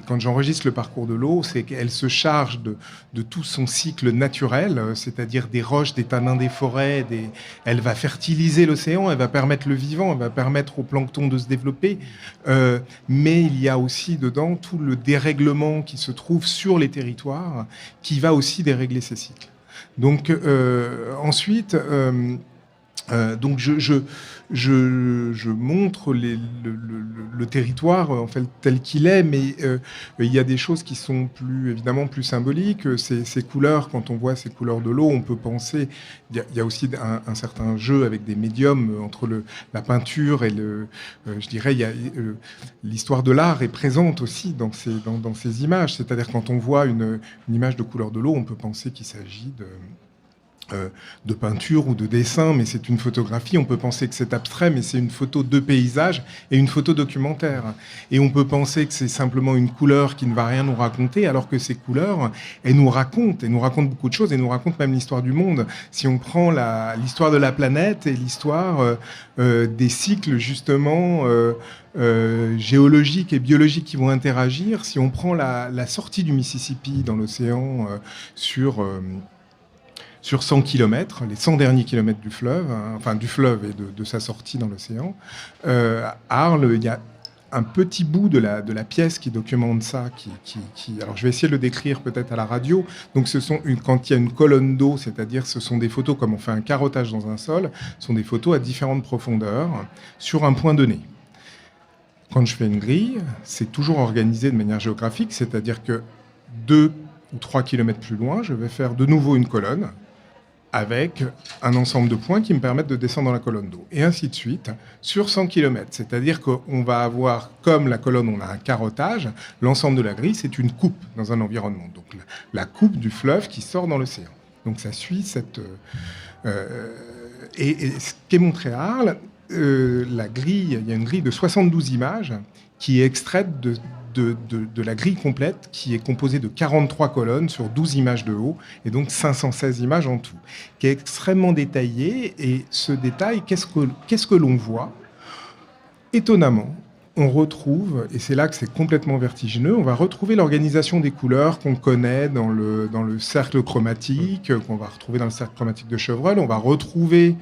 quand j'enregistre le parcours de l'eau, c'est qu'elle se charge de tout son cycle naturel, c'est-à-dire des roches, des tanins, des forêts, elle va fertiliser l'océan, elle va permettre le vivant, elle va permettre au plancton de se développer, mais il y a aussi dedans tout le dérèglement qui se trouve sur les territoires, qui va aussi dérégler ces cycles. Donc ensuite... donc je montre le territoire en fait tel qu'il est, mais il y a des choses qui sont évidemment plus symboliques. Ces couleurs, quand on voit ces couleurs de l'eau, on peut penser. Il y a aussi un certain jeu avec des médiums entre la peinture et je dirais, l'histoire de l'art est présente aussi dans ces images. C'est-à-dire, quand on voit une image de couleur de l'eau, on peut penser qu'il s'agit de peinture ou de dessin, mais c'est une photographie. On peut penser que c'est abstrait, mais c'est une photo de paysage et une photo documentaire. Et on peut penser que c'est simplement une couleur qui ne va rien nous raconter, alors que ces couleurs, elles nous racontent beaucoup de choses, et nous racontent même l'histoire du monde. Si on prend l'histoire de la planète et l'histoire des cycles justement géologiques et biologiques qui vont interagir, si on prend la sortie du Mississippi dans l'océan sur 100 km, les 100 derniers kilomètres du fleuve, enfin du fleuve et de sa sortie dans l'océan, à Arles, il y a un petit bout de la pièce qui documente ça. Alors je vais essayer de le décrire peut-être à la radio. Donc quand il y a une colonne d'eau, c'est-à-dire ce sont des photos comme on fait un carottage dans un sol, ce sont des photos à différentes profondeurs sur un point donné. Quand je fais une grille, c'est toujours organisé de manière géographique, c'est-à-dire que 2 ou 3 kilomètres plus loin, je vais faire de nouveau une colonne avec un ensemble de points qui me permettent de descendre dans la colonne d'eau. Et ainsi de suite, sur 100 km. C'est-à-dire qu'on va avoir, comme la colonne, on a un carottage, l'ensemble de la grille, c'est une coupe dans un environnement. Donc la coupe du fleuve qui sort dans l'océan. Donc ça suit cette... Et ce qui est montré à Arles, la grille, il y a une grille de 72 images qui est extraite de la grille complète, qui est composée de 43 colonnes sur 12 images de haut, et donc 516 images en tout, qui est extrêmement détaillée. Et ce détail, qu'est-ce que l'on voit ? Étonnamment, on retrouve, et c'est là que c'est complètement vertigineux, on va retrouver l'organisation des couleurs qu'on connaît dans le cercle chromatique, qu'on va retrouver dans le cercle chromatique de Chevreul. On va retrouver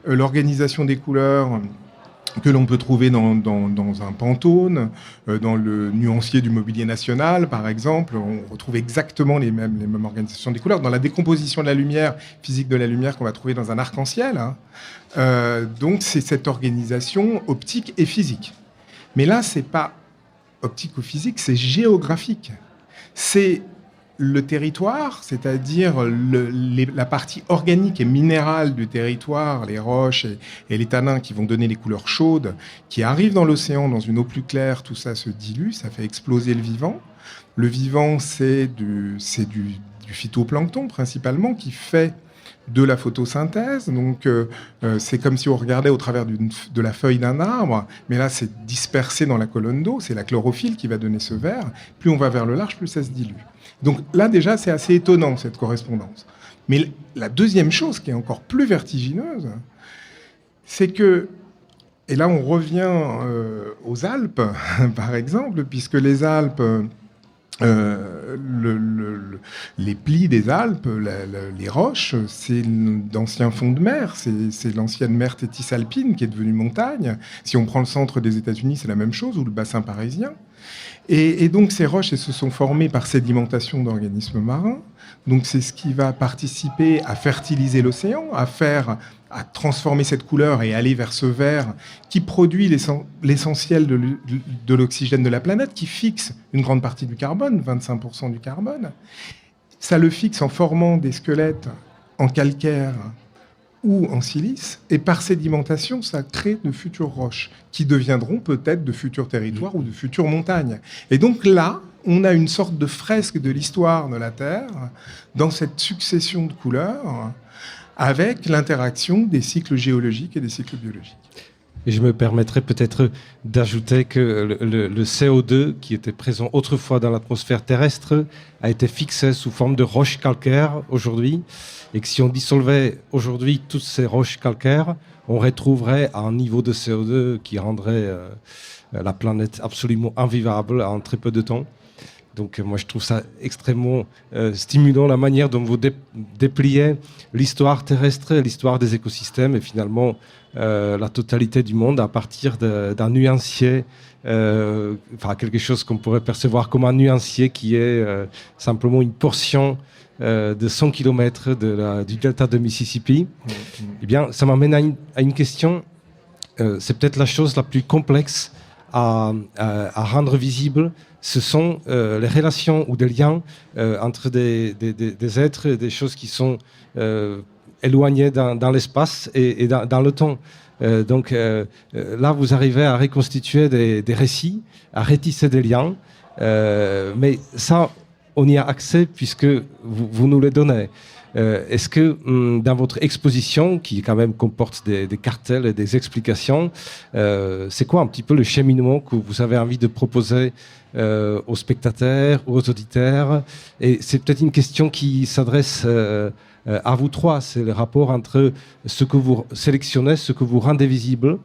l'organisation des couleurs que l'on peut trouver dans un Pantone, dans le nuancier du Mobilier National, par exemple. On retrouve exactement les mêmes organisations des couleurs. Dans la décomposition de la lumière, physique de la lumière, qu'on va trouver dans un arc-en-ciel. Donc, c'est cette organisation optique et physique. Mais là, c'est pas optique ou physique, c'est géographique. C'est le territoire, c'est-à-dire la partie organique et minérale du territoire, les roches et les tanins qui vont donner les couleurs chaudes, qui arrivent dans l'océan, dans une eau plus claire, tout ça se dilue, ça fait exploser le vivant. Le vivant, c'est du phytoplancton principalement, qui fait de la photosynthèse. Donc c'est comme si on regardait au travers de la feuille d'un arbre, mais là c'est dispersé dans la colonne d'eau, c'est la chlorophylle qui va donner ce vert. Plus on va vers le large, plus ça se dilue. Donc là déjà c'est assez étonnant cette correspondance. Mais la deuxième chose qui est encore plus vertigineuse, c'est que Et là, on revient aux Alpes, par exemple, puisque les Alpes, les plis des Alpes, les roches, c'est d'anciens fonds de mer, c'est l'ancienne mer Thétis alpine qui est devenue montagne. Si on prend le centre des États-Unis, c'est la même chose, ou le bassin parisien. Et donc ces roches, elles se sont formées par sédimentation d'organismes marins. Donc c'est ce qui va participer à fertiliser l'océan, à transformer cette couleur et aller vers ce vert qui produit l'essentiel de l'oxygène de la planète, qui fixe une grande partie du carbone, 25% du carbone. Ça le fixe en formant des squelettes en calcaire ou en silice, et par sédimentation, ça crée de futures roches qui deviendront peut-être de futurs territoires ou de futures montagnes. Et donc là, on a une sorte de fresque de l'histoire de la Terre dans cette succession de couleurs avec l'interaction des cycles géologiques et des cycles biologiques. Et je me permettrais peut-être d'ajouter que le CO2 qui était présent autrefois dans l'atmosphère terrestre a été fixé sous forme de roches calcaires aujourd'hui, et que si on dissolvait aujourd'hui toutes ces roches calcaires, on retrouverait un niveau de CO2 qui rendrait la planète absolument invivable en très peu de temps. Donc moi je trouve ça extrêmement stimulant, la manière dont vous dépliez l'histoire terrestre, l'histoire des écosystèmes et finalement la totalité du monde à partir d'un nuancier, quelque chose qu'on pourrait percevoir comme un nuancier qui est simplement une portion de 100 km du delta de Mississippi. Eh bien, ça m'amène à une question, c'est peut-être la chose la plus complexe à rendre visible. Ce sont les relations ou des liens entre des êtres, des choses qui sont éloignées dans l'espace et dans le temps. Donc là, vous arrivez à reconstituer des récits, à retisser des liens, mais ça, on y a accès puisque vous nous les donnez. Est-ce que dans votre exposition, qui quand même comporte des cartels et des explications, c'est quoi un petit peu le cheminement que vous avez envie de proposer aux spectateurs, aux auditeurs? Et c'est peut-être une question qui s'adresse à vous trois. C'est le rapport entre ce que vous sélectionnez, ce que vous rendez visible,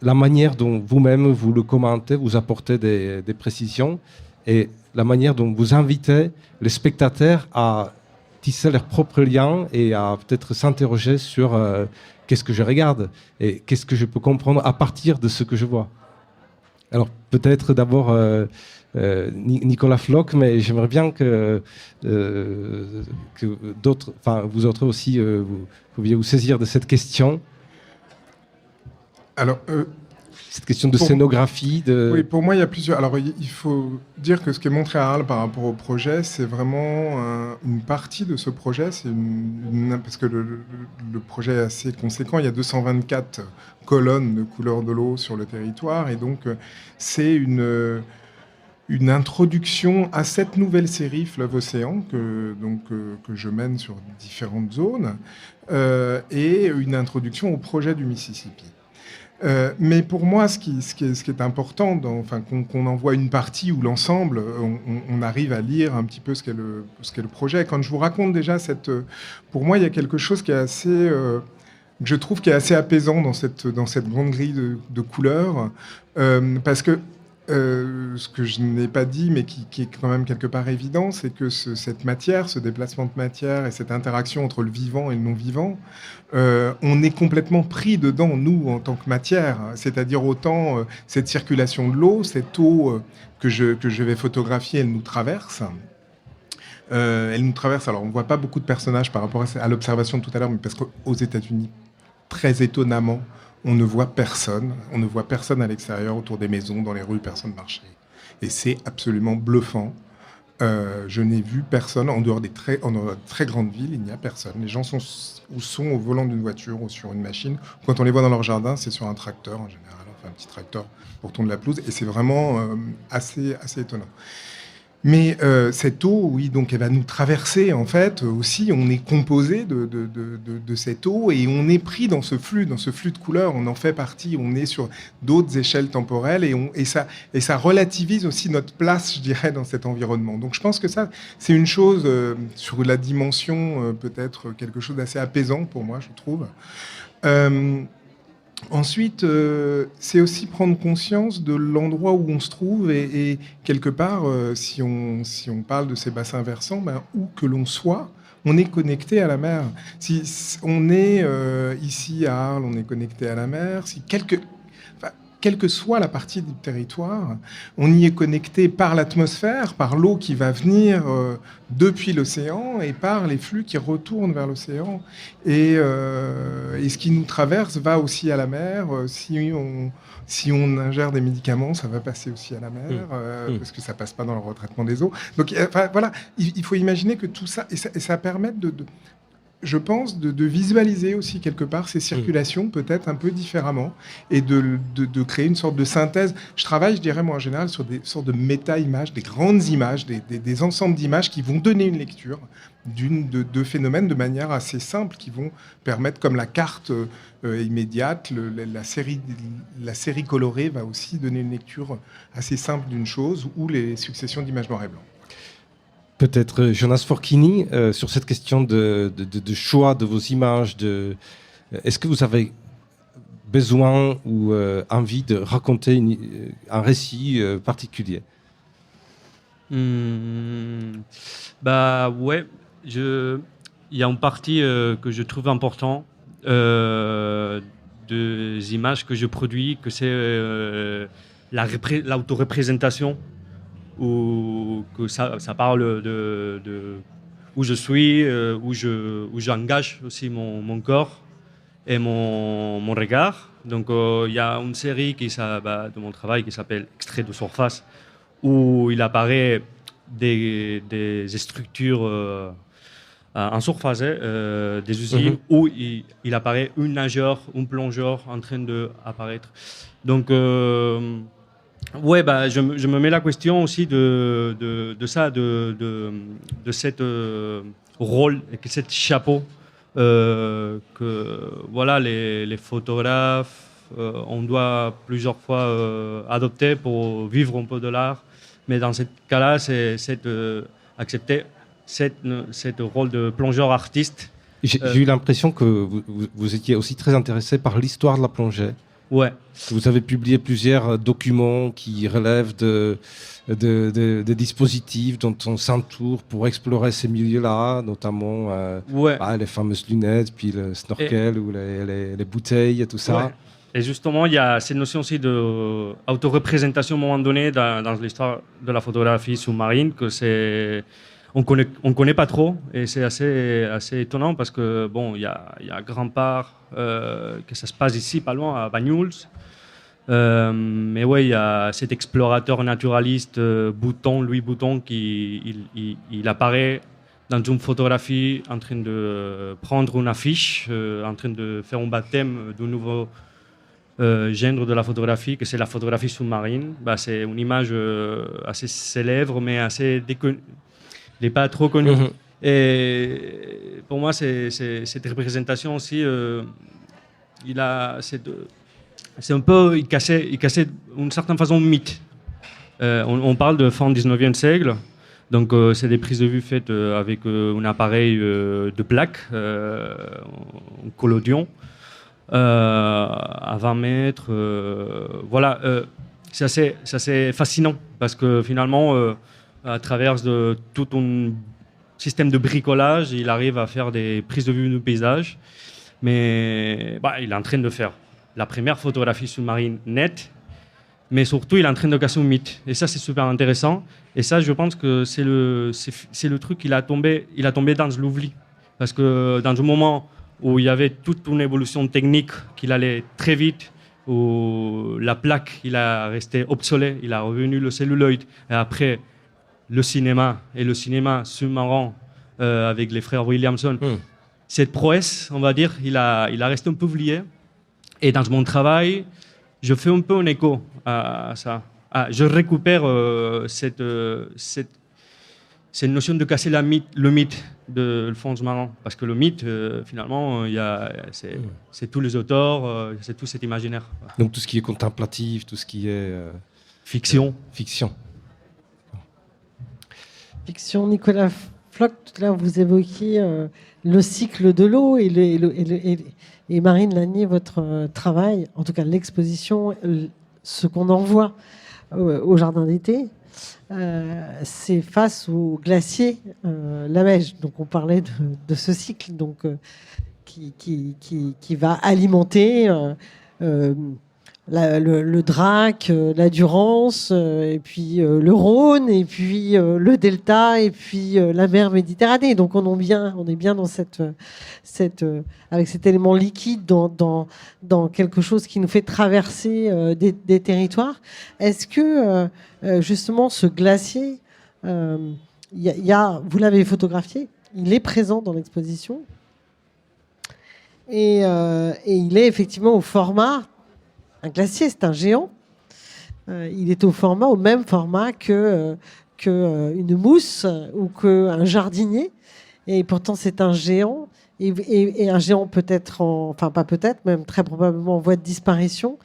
la manière dont vous-même vous le commentez, vous apportez des précisions, et la manière dont vous invitez les spectateurs à tisser leurs propres liens et à peut-être s'interroger sur qu'est-ce que je regarde et qu'est-ce que je peux comprendre à partir de ce que je vois. Alors peut-être d'abord Nicolas Floch, mais j'aimerais bien que d'autres, vous autres aussi, vous pouviez vous saisir de cette question. Alors, cette question de scénographie. Oui, pour moi, il y a plusieurs. Alors, il faut dire que ce qui est montré à Arles par rapport au projet, c'est vraiment une partie de ce projet. C'est parce que le projet est assez conséquent. Il y a 224 colonnes de couleur de l'eau sur le territoire. Et donc, c'est une introduction à cette nouvelle série Fleuve-Océan que je mène sur différentes zones et une introduction au projet du Mississippi. Mais pour moi, ce qui est important, qu'on en voit une partie ou l'ensemble, on arrive à lire un petit peu ce qu'est le projet. Quand je vous raconte déjà pour moi, il y a quelque chose qui est assez, que je trouve qui est assez apaisant dans cette grande grille de couleurs, parce que ce que je n'ai pas dit, mais qui est quand même quelque part évident, c'est que cette matière, ce déplacement de matière et cette interaction entre le vivant et le non-vivant, on est complètement pris dedans, nous, en tant que matière. C'est-à-dire autant cette circulation de l'eau, cette eau que je vais photographier, elle nous traverse. Alors on ne voit pas beaucoup de personnages par rapport à l'observation de tout à l'heure, mais parce qu'aux États-Unis, très étonnamment, on ne voit personne. On ne voit personne à l'extérieur, autour des maisons, dans les rues, personne marcher. Et c'est absolument bluffant. Je n'ai vu personne en dehors des très grandes villes, il n'y a personne. Les gens sont au volant d'une voiture ou sur une machine. Quand on les voit dans leur jardin, c'est sur un tracteur en général, un petit tracteur pour tourner la pelouse. Et c'est vraiment assez étonnant. Mais cette eau, oui, donc elle va nous traverser en fait aussi. On est composé de cette eau et on est pris dans ce flux de couleurs. On en fait partie. On est sur d'autres échelles temporelles et ça relativise aussi notre place, je dirais, dans cet environnement. Donc je pense que ça, c'est une chose sur la dimension peut-être quelque chose d'assez apaisant pour moi, je trouve. Ensuite, c'est aussi prendre conscience de l'endroit où on se trouve et quelque part, si on parle de ces bassins versants, où que l'on soit, on est connecté à la mer. Si on est ici à Arles, on est connecté à la mer. Si quelle que soit la partie du territoire, on y est connecté par l'atmosphère, par l'eau qui va venir depuis l'océan et par les flux qui retournent vers l'océan. Et ce qui nous traverse va aussi à la mer. Si on ingère des médicaments, ça va passer aussi à la mer, parce que ça passe pas dans le retraitement des eaux. Donc voilà, il faut imaginer que tout ça, et ça permet je pense, de visualiser aussi quelque part ces circulations peut-être un peu différemment et de créer une sorte de synthèse. Je travaille, je dirais moi en général, sur des sortes de méta-images, des grandes images, des ensembles d'images qui vont donner une lecture de phénomènes de manière assez simple, qui vont permettre, comme la carte immédiate, la série colorée va aussi donner une lecture assez simple d'une chose, ou les successions d'images noir et blanc. Peut-être Jonas Forchini, sur cette question de choix de vos images, est-ce que vous avez besoin ou envie de raconter un récit particulier? Ouais, il y a une partie que je trouve important des images que je produis, que c'est l'autoreprésentation, ou que ça parle de où je suis, où j'engage aussi mon corps et mon regard. Donc il y a une série de mon travail qui s'appelle Extrait de surface, où il apparaît des structures en surface, des usines, où il apparaît un nageur, un plongeur en train d'apparaître. Donc je me mets la question aussi de ça, de cette rôle et de cet chapeau que voilà, les photographes, on doit plusieurs fois adopter pour vivre un peu de l'art. Mais dans ce cas-là, c'est accepter cette rôle de plongeur artiste. J'ai eu l'impression que vous étiez aussi très intéressé par l'histoire de la plongée. Ouais. Vous avez publié plusieurs documents qui relèvent de dispositifs dont on s'entoure pour explorer ces milieux-là, notamment les fameuses lunettes, puis le snorkel ou les bouteilles et tout ça. Ouais. Et justement, il y a cette notion aussi d'autoreprésentation à un moment donné dans l'histoire de la photographie sous-marine on connaît pas trop, et c'est assez étonnant parce que il y a grand part que ça se passe ici, pas loin, à Banyuls. Mais ouais, il y a cet explorateur naturaliste Louis Bouton, il apparaît dans une photographie en train de prendre une affiche, en train de faire un baptême d'un nouveau genre de la photographie, que c'est la photographie sous-marine. C'est une image assez célèbre, mais assez déconnue. Il n'est pas trop connu. Et pour moi, cette représentation aussi, il cassait d'une certaine façon un mythe. On parle de fin 19e siècle, donc c'est des prises de vue faites avec un appareil de plaque, un collodion, à 20 mètres. C'est assez fascinant, parce que finalement, à travers de tout un système de bricolage, il arrive à faire des prises de vue du paysage. Mais il est en train de faire la première photographie sous-marine nette, mais surtout, il est en train de casser un mythe. Et ça, c'est super intéressant. Et ça, je pense que c'est le truc qu'il a tombé dans l'oubli. Parce que dans un moment où il y avait toute une évolution technique, qu'il allait très vite, où la plaque, il a resté obsolète, il a revenu le celluloïd, et après le cinéma sous-marin avec les frères Williamson. Cette prouesse, on va dire, il a resté un peu oublié. Et dans mon travail, je fais un peu un écho à ça. Je récupère cette notion de casser le mythe de Alphonse Marin. Parce que le mythe, finalement, c'est tous les auteurs, c'est tout cet imaginaire. Donc tout ce qui est contemplatif, tout ce qui est... Fiction. Fiction. Fiction, Nicolas Floch, tout à l'heure, vous évoquiez le cycle de l'eau et Marine Lanier, votre travail, en tout cas l'exposition, ce qu'on envoie au jardin d'été, c'est face au glacier Lamèche. Donc on parlait de ce cycle qui va alimenter le Drac, la Durance, et puis le Rhône, et puis le Delta, et puis la mer Méditerranée. Donc on est bien dans avec cet élément liquide dans quelque chose qui nous fait traverser des territoires. Est-ce que justement ce glacier, vous l'avez photographié, il est présent dans l'exposition, et il est effectivement au format. Un glacier, c'est un géant. Il est au même format que une mousse ou qu'un jardinier. Et pourtant, c'est un géant. Et un géant peut-être, pas peut-être, même très probablement en voie de disparition.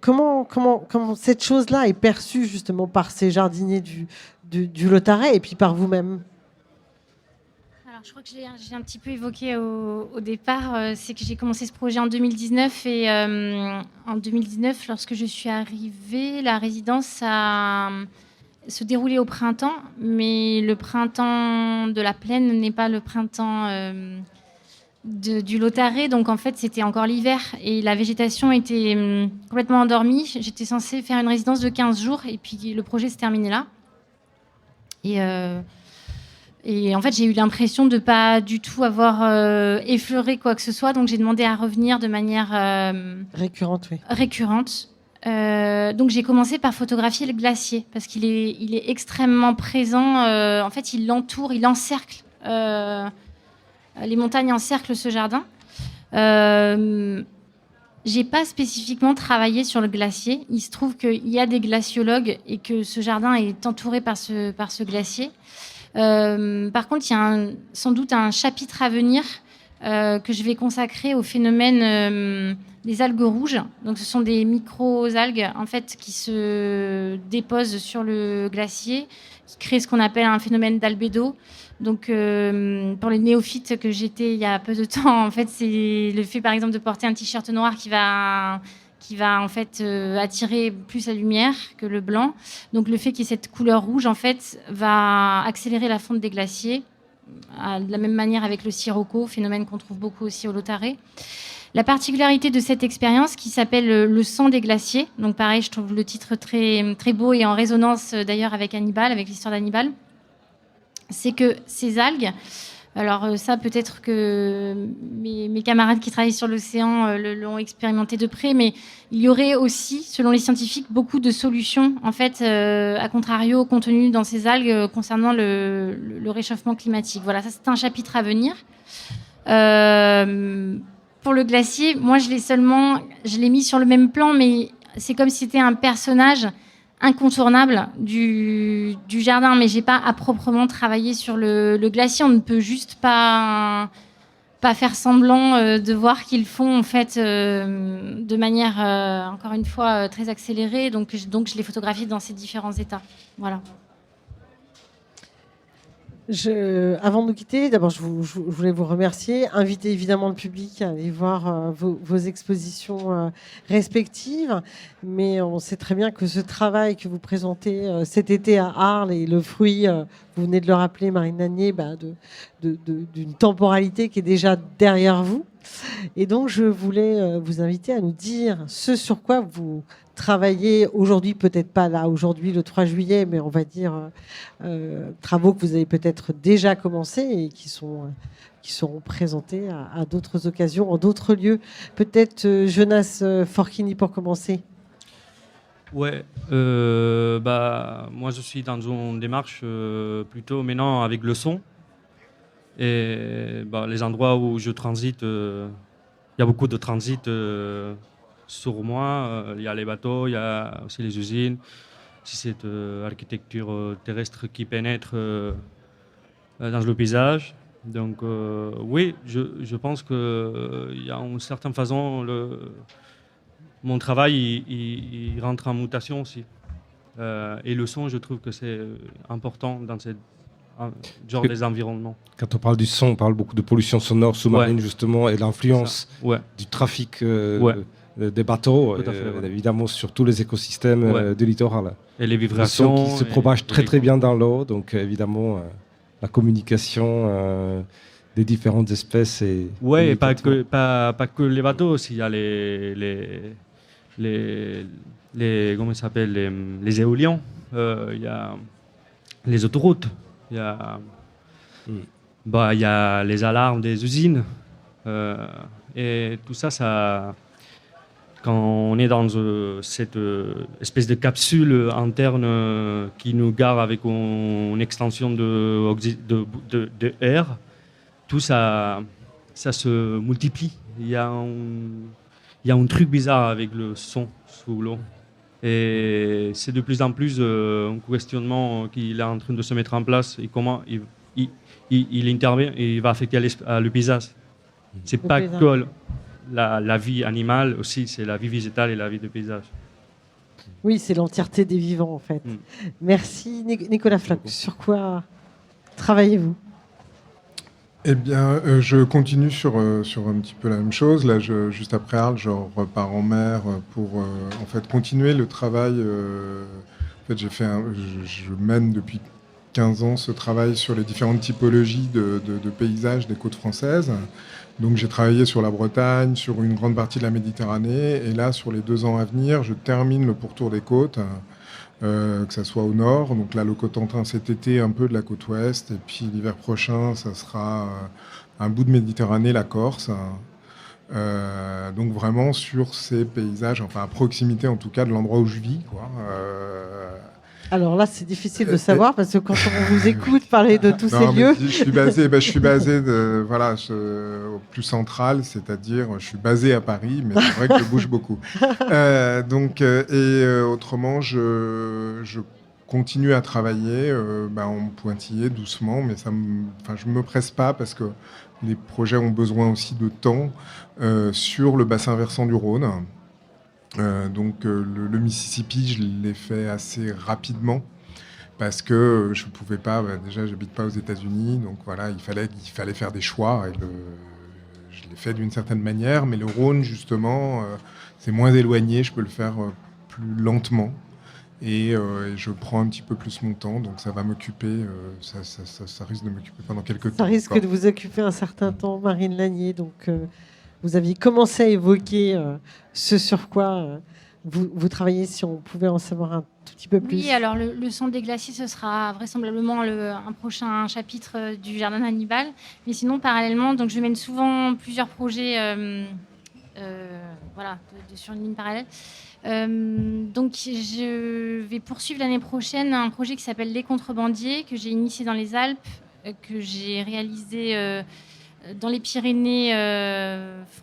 Comment cette chose-là est perçue justement par ces jardiniers du Lautaret et puis par vous-même? Alors, je crois que j'ai un petit peu évoqué au départ, c'est que j'ai commencé ce projet en 2019 et en 2019, lorsque je suis arrivée, la résidence se déroulait au printemps, mais le printemps de la plaine n'est pas le printemps du Lautaret, donc en fait c'était encore l'hiver et la végétation était complètement endormie. J'étais censée faire une résidence de 15 jours et puis le projet s'est terminé là. Et en fait, j'ai eu l'impression de ne pas du tout avoir effleuré quoi que ce soit. Donc, j'ai demandé à revenir de manière récurrente. Oui. Récurrente. Donc, j'ai commencé par photographier le glacier parce qu'il est extrêmement présent. En fait, il l'entoure, il encercle. Les montagnes encerclent ce jardin. J'ai pas spécifiquement travaillé sur le glacier. Il se trouve qu'il y a des glaciologues et que ce jardin est entouré par ce glacier. Par contre, il y a sans doute un chapitre à venir que je vais consacrer au phénomène des algues rouges. Donc, ce sont des micro-algues en fait, qui se déposent sur le glacier, qui créent ce qu'on appelle un phénomène d'albédo. Donc, pour les néophytes que j'étais il y a peu de temps, en fait, c'est le fait, par exemple, de porter un t-shirt noir qui va en fait attirer plus la lumière que le blanc. Donc le fait qu'il y ait cette couleur rouge en fait va accélérer la fonte des glaciers, de la même manière avec le sirocco, phénomène qu'on trouve beaucoup aussi au Lautaret. La particularité de cette expérience qui s'appelle le sang des glaciers, donc pareil, je trouve le titre très, très beau et en résonance d'ailleurs avec Hannibal, avec l'histoire d'Hannibal, c'est que ces algues, alors ça peut-être que mes camarades qui travaillent sur l'océan l'ont expérimenté de près, mais il y aurait aussi, selon les scientifiques, beaucoup de solutions, en fait, à contrario, contenues dans ces algues concernant le réchauffement climatique. Voilà, ça c'est un chapitre à venir. Pour le glacier, moi je l'ai mis sur le même plan, mais c'est comme si c'était un personnage incontournable du jardin, mais j'ai pas à proprement travaillé sur le glacier. On ne peut juste pas faire semblant de voir qu'ils font en fait de manière encore une fois très accélérée. Donc je les photographie dans ces différents états. Voilà. Avant de nous quitter, d'abord, je voulais vous remercier. Inviter évidemment le public à aller voir vos expositions respectives. Mais on sait très bien que ce travail que vous présentez cet été à Arles est le fruit, vous venez de le rappeler, Marine Lanier, d'une temporalité qui est déjà derrière vous. Et donc, je voulais vous inviter à nous dire ce sur quoi vous travaillez aujourd'hui, peut-être pas là aujourd'hui le 3 juillet, mais on va dire travaux que vous avez peut-être déjà commencé et qui seront présentés à d'autres occasions, en d'autres lieux. Peut-être Jonas Forchini pour commencer. Ouais, moi je suis dans une démarche plutôt maintenant avec le son. Et les endroits où je transite, il y a beaucoup de transit sur moi. Il y a les bateaux, il y a aussi les usines. C'est cette architecture terrestre qui pénètre dans le paysage. Donc oui, je pense qu'il y a une certaine façon, mon travail il rentre en mutation aussi. Et le son, je trouve que c'est important dans ce genre des environnements. Quand on parle du son, on parle beaucoup de pollution sonore sous-marine, justement, et l'influence du trafic des bateaux, évidemment, sur tous les écosystèmes du littoral. Et les vibrations. Le son qui se propage très très bien dans l'eau, donc évidemment, la communication des différentes espèces. Et pas que les bateaux, aussi, il y a comment ça s'appelle, les éoliens, il y a les autoroutes, il y a les alarmes des usines, et tout ça, quand on est dans cette espèce de capsule interne qui nous garde avec une extension de air, tout ça se multiplie. Il y a un truc bizarre avec le son sous l'eau. Et c'est de plus en plus un questionnement qui est en train de se mettre en place et comment il intervient et il va affecter le paysage. C'est pas que la vie animale, aussi c'est la vie végétale et la vie de paysage. Oui, c'est l'entièreté des vivants en fait. Merci Nicolas Floch. Sur quoi travaillez-vous ? Eh bien, je continue sur un petit peu la même chose. Là, juste après Arles, je repars en mer pour en fait continuer le travail. En fait, je mène depuis 15 ans ce travail sur les différentes typologies de paysages des côtes françaises. Donc, j'ai travaillé sur la Bretagne, sur une grande partie de la Méditerranée, et là, sur les 2 ans à venir, je termine le pourtour des côtes. Que ça soit au nord, donc là le Cotentin cet été, un peu de la côte ouest, et puis l'hiver prochain ça sera un bout de Méditerranée, la Corse, donc vraiment sur ces paysages, enfin à proximité en tout cas de l'endroit où je vis, quoi. Alors là, c'est difficile de savoir parce que quand on vous écoute parler de tous ces lieux... Je suis basé au plus central, c'est-à-dire je suis basé à Paris, mais c'est vrai que je bouge beaucoup. Autrement, je continue à travailler en pointillé, doucement, mais je ne me presse pas parce que les projets ont besoin aussi de temps sur le bassin versant du Rhône. Le Mississippi, je l'ai fait assez rapidement parce que je ne pouvais pas. Déjà, j'habite pas aux États-Unis, donc voilà, il fallait faire des choix. Et je l'ai fait d'une certaine manière, mais le Rhône, justement, c'est moins éloigné. Je peux le faire plus lentement et je prends un petit peu plus mon temps, donc ça va m'occuper. Ça risque de m'occuper pendant quelques temps. Ça risque de vous occuper un certain temps, Marine Lanier. Donc vous aviez commencé à évoquer ce sur quoi vous travaillez, si on pouvait en savoir un tout petit peu plus. Oui, alors le son des glaciers, ce sera vraisemblablement un prochain chapitre du Jardin d'Hannibal. Mais sinon, parallèlement, donc je mène souvent plusieurs projets sur une ligne parallèle. Donc je vais poursuivre l'année prochaine un projet qui s'appelle Les Contrebandiers, que j'ai initié dans les Alpes, que j'ai réalisé dans les Pyrénées,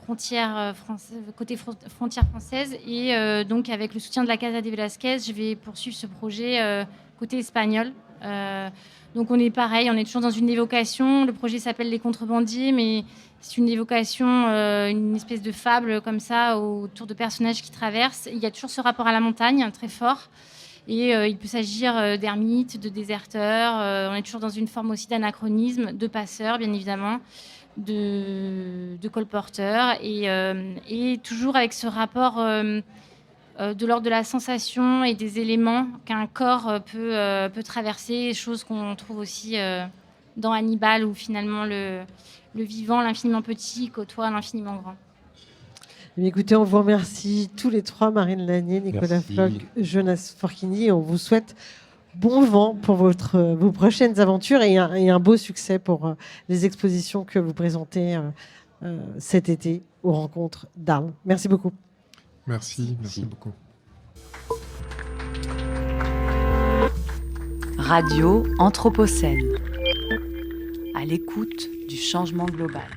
côté frontière française, et donc avec le soutien de la Casa de Velázquez, je vais poursuivre ce projet côté espagnol. Donc on est pareil, on est toujours dans une évocation. Le projet s'appelle Les Contrebandiers, mais c'est une évocation, une espèce de fable comme ça autour de personnages qui traversent. Il y a toujours ce rapport à la montagne très fort. Et il peut s'agir d'ermites, de déserteurs. On est toujours dans une forme aussi d'anachronisme, de passeurs, bien évidemment, de colporteurs. Et toujours avec ce rapport de l'ordre de la sensation et des éléments qu'un corps peut traverser, chose qu'on trouve aussi dans Hannibal, où finalement le vivant, l'infiniment petit, côtoie l'infiniment grand. Écoutez, on vous remercie tous les trois, Marine Lanier, Nicolas Floch, Jonas Forchini. On vous souhaite bon vent pour vos prochaines aventures et un beau succès pour les expositions que vous présentez cet été aux rencontres d'Arles. Merci beaucoup. Merci beaucoup. Radio Anthropocène, à l'écoute du changement global.